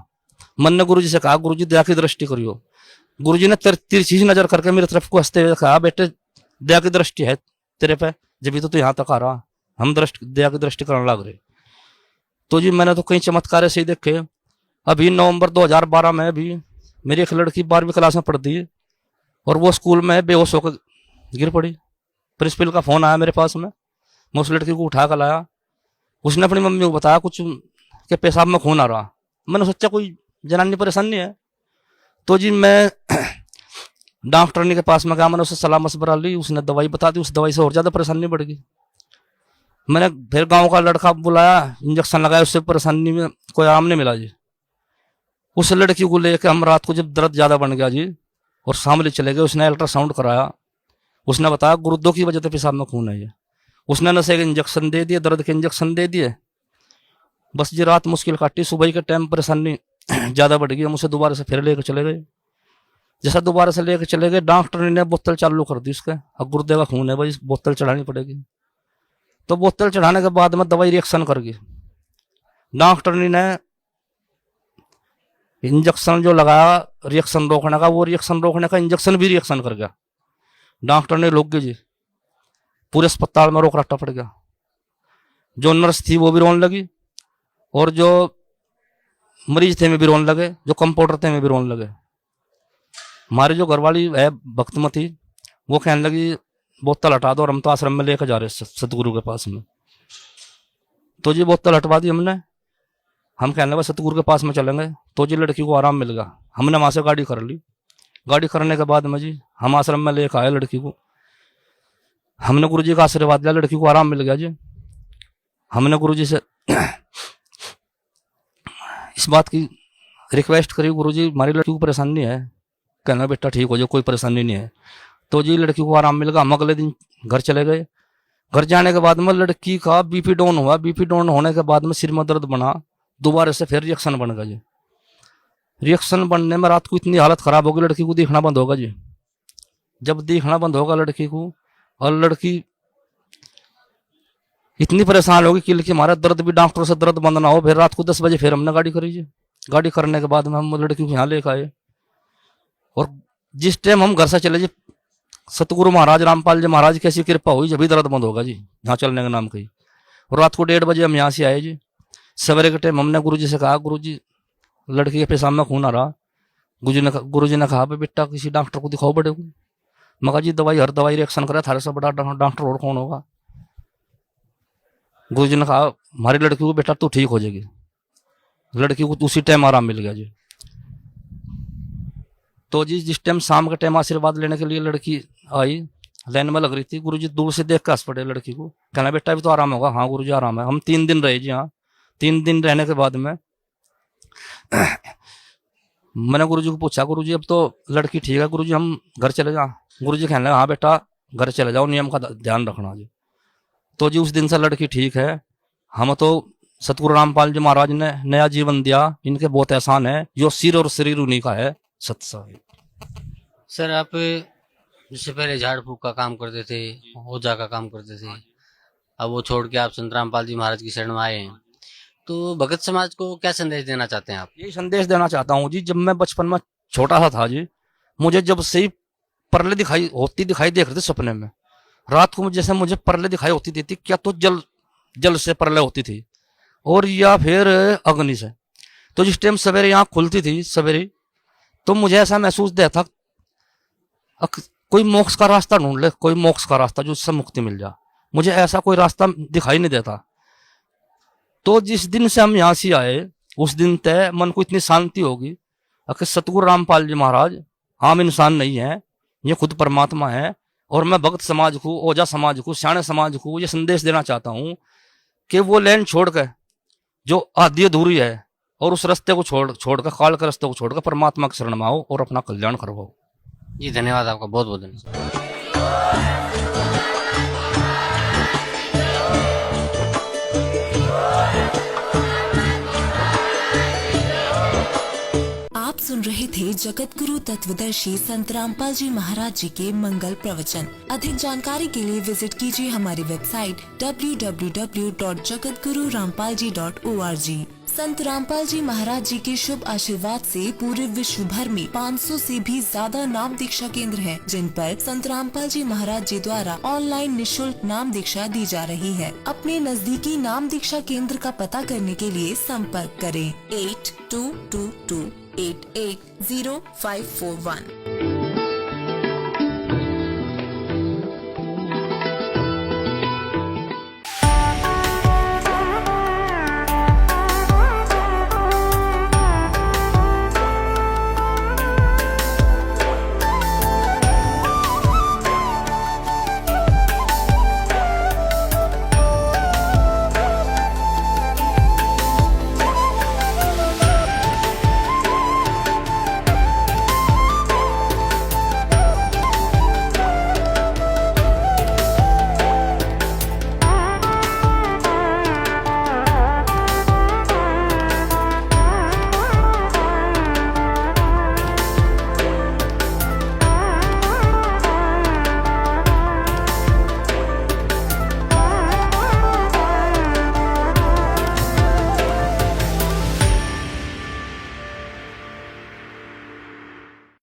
Speaker 6: मन ने गुरुजी से कहा गुरुजी दया की दृष्टि करियो। गुरुजी ने तिरछी नजर करके मेरी तरफ को हंसते हुए कहा बेटे दया की दृष्टि है तेरे पे, जब तो यहाँ तक आ रहा, हम दया की दृष्टि करने लग रहे। तो जी मैंने तो कई चमत्कार ऐसे ही देखे। अभी नवंबर 2012 में भी मेरी एक लड़की 12वीं क्लास में पढ़ती है और वो स्कूल में बेहोश होकर गिर पड़ी। प्रिंसिपल का फोन आया मेरे पास में, मैं उस लड़की को उठा कर लाया। उसने अपनी मम्मी को बताया कुछ कि पेशाब में खून आ रहा। मैंने सोचा कोई जनानी परेशानी है। तो जी मैं डॉक्टरनी के पास में गया, मैंने उससे सलाह मशवरा ली, उसने दवाई बता दी। उस दवाई से और ज्यादा परेशानी बढ़ गई। मैंने फिर गांव का लड़का बुलाया, इंजेक्शन लगाया, उससे परेशानी में कोई आराम नहीं मिला जी। उस लड़की को लेकर हम रात को जब दर्द ज्यादा बन गया जी और शामली चले गए, उसने अल्ट्रासाउंड कराया। उसने बताया गुर्दों की वजह से पेशाब में खून है। उसने नशे के इंजेक्शन दे दिए, दर्द के इंजेक्शन दे दिए। बस जी रात मुश्किल काटी। सुबह के टाइम परेशानी ज्यादा बढ़ गई। हम उसे दोबारा से फिर लेकर चले गए। जैसा दोबारा से लेकर चले गए, डॉक्टर ने बोतल चालू कर दी उसके, अब गुर्दे का खून है भाई बोतल चढ़ानी पड़ेगी। तो बोतल चढ़ाने के बाद में दवाई रिएक्शन कर गई। डॉक्टर ने इंजेक्शन जो लगाया रिएक्शन रोकने का, वो रिएक्शन रोकने का इंजेक्शन भी रिएक्शन कर गया। डॉक्टर ने रोक गई जी, पूरे अस्पताल में रोक रट्टा पड़ गया। जो नर्स थी वो भी रोने लगी और जो मरीज थे में भी रोने लगे, जो कंपाउंडर थे में भी रोने लगे। हमारी जो घरवाली है भक्तमती, वो कहने लगी बोतल हटा दो और हम तो आश्रम में लेकर जा रहे सतगुरु के पास में। तो जी बोतल हटवा दी हमने, हम कहने लगे सतगुरु के पास में चलेंगे। तो जी लड़की को आराम मिल गया, हमने वहां से गाड़ी कर ली। गाड़ी करने के बाद में जी हम आश्रम में लेकर आए लड़की को, हमने गुरु जी का आशीर्वाद लिया, लड़की को आराम मिल गया जी। हमने गुरु जी से इस बात की रिक्वेस्ट करी, गुरु जी हमारी लड़की को परेशानी है। कहना बेटा ठीक हो जाए, कोई परेशानी नहीं है। तो जी लड़की को आराम मिल गया। हम अगले दिन घर चले गए। घर जाने के बाद में लड़की का बीपी डाउन हुआ। बीपी डाउन होने के बाद में सिर में दर्द बना, दोबारा से फिर रिएक्शन बन गया जी। रिएक्शन बनने में रात को इतनी हालत खराब होगी, लड़की को दिखना बंद होगा जी। जब दिखना बंद होगा लड़की को, और लड़की इतनी परेशान होगी कि हमारा दर्द भी डॉक्टर से दर्द बंद ना हो। फिर रात को 10 बजे फिर हमने गाड़ी करी जी। गाड़ी करने के बाद में हम लड़की को यहाँ लेकर आए, और जिस टाइम हम घर से चले जी, सतगुरु महाराज रामपाल जी महाराज की ऐसी कृपा हुई, जब भी दर्द बंद होगा जी यहाँ चलने के नाम कही। और रात को 1:30 बजे हम यहाँ से आए जी। सवेरे के टाइम हमने गुरु जी से कहा, गुरु जी लड़की के पेशाब में खून आ रहा। गुरु जी ने कहा बेटा किसी डॉक्टर को दिखाओ बड़े को। मैं कहा जी दवाई हर दवाई रिएक्शन करे, थारे से बड़ा डॉक्टर और कौन होगा। गुरु जी ने कहा हमारी लड़की को बेटा तू ठीक हो जाएगी। लड़की को उसी टाइम आराम मिल गया जी। तो जी जिस टाइम शाम के टाइम आशीर्वाद लेने के लिए लड़की आई, लाइन में लग रही थी, गुरु जी दूर से देख कर हंस पड़े लड़की को। कहना बेटा अभी तो आराम होगा। हाँ गुरु जी आराम है। हम 3 दिन रहे जी हाँ। 3 दिन रहने के बाद में मैंने गुरु जी को पूछा, गुरु जी अब तो लड़की ठीक है, गुरु जी हम घर चले जाओ। गुरु जी कहने लगे हाँ बेटा घर चले जाओ, नियम का ध्यान रखना जी। तो जी उस दिन से लड़की ठीक है। हम तो सतगुरु रामपाल जी महाराज ने नया जीवन दिया, इनके बहुत एहसान है। जो सिर और शरीर उन्हीं का है। सत्संग।
Speaker 4: सर आप जिससे पहले झाड़ फूक का काम करते थे, ओझा का काम करते थे, अब वो छोड़ के आप संत रामपाल जी महाराज की शरण में आए हैं, तो भगत समाज को क्या संदेश देना चाहते हैं आप?
Speaker 6: यही संदेश देना चाहता हूँ जी। जब मैं बचपन में छोटा सा था जी, मुझे जब से ही परले दिखाई देख रहे थे सपने में। रात को जैसे मुझे परले दिखाई होती थी, क्या तो जल से परले होती थी, और या फिर अग्नि से। तो जिस टाइम सवेरे आँख खुलती थी सवेरे, तो मुझे ऐसा महसूस देता था कोई मोक्ष का रास्ता ढूंढ ले, कोई मोक्ष का रास्ता जो उससे मुक्ति मिल जाए। मुझे ऐसा कोई रास्ता दिखाई नहीं देता। तो जिस दिन से हम यहाँ से आए, उस दिन तय मन को इतनी शांति होगी कि सतगुरु रामपाल जी महाराज आम इंसान नहीं है, ये खुद परमात्मा है। और मैं भक्त समाज को, ओझा समाज को, सियाणे समाज को ये संदेश देना चाहता हूँ कि वो लाइन छोड़कर जो आधी अधूरी है, और उस रास्ते को छोड़कर काल के रास्ते को छोड़कर परमात्मा की शरण में आओ और अपना कल्याण करवाओ।
Speaker 4: जी धन्यवाद आपका, बहुत बहुत धन्यवाद।
Speaker 7: आप सुन रहे थे जगत गुरु तत्वदर्शी संत रामपाल जी महाराज जी के मंगल प्रवचन। अधिक जानकारी के लिए विजिट कीजिए हमारी वेबसाइट www.jagatgururampalji.org। संत रामपाल जी महाराज जी के शुभ आशीर्वाद से पूरे विश्व भर में 500 से भी ज्यादा नाम दीक्षा केंद्र हैं, जिन पर संत रामपाल जी महाराज जी द्वारा ऑनलाइन निशुल्क नाम दीक्षा दी जा रही है। अपने नजदीकी नाम दीक्षा केंद्र का पता करने के लिए संपर्क करें 8222880541।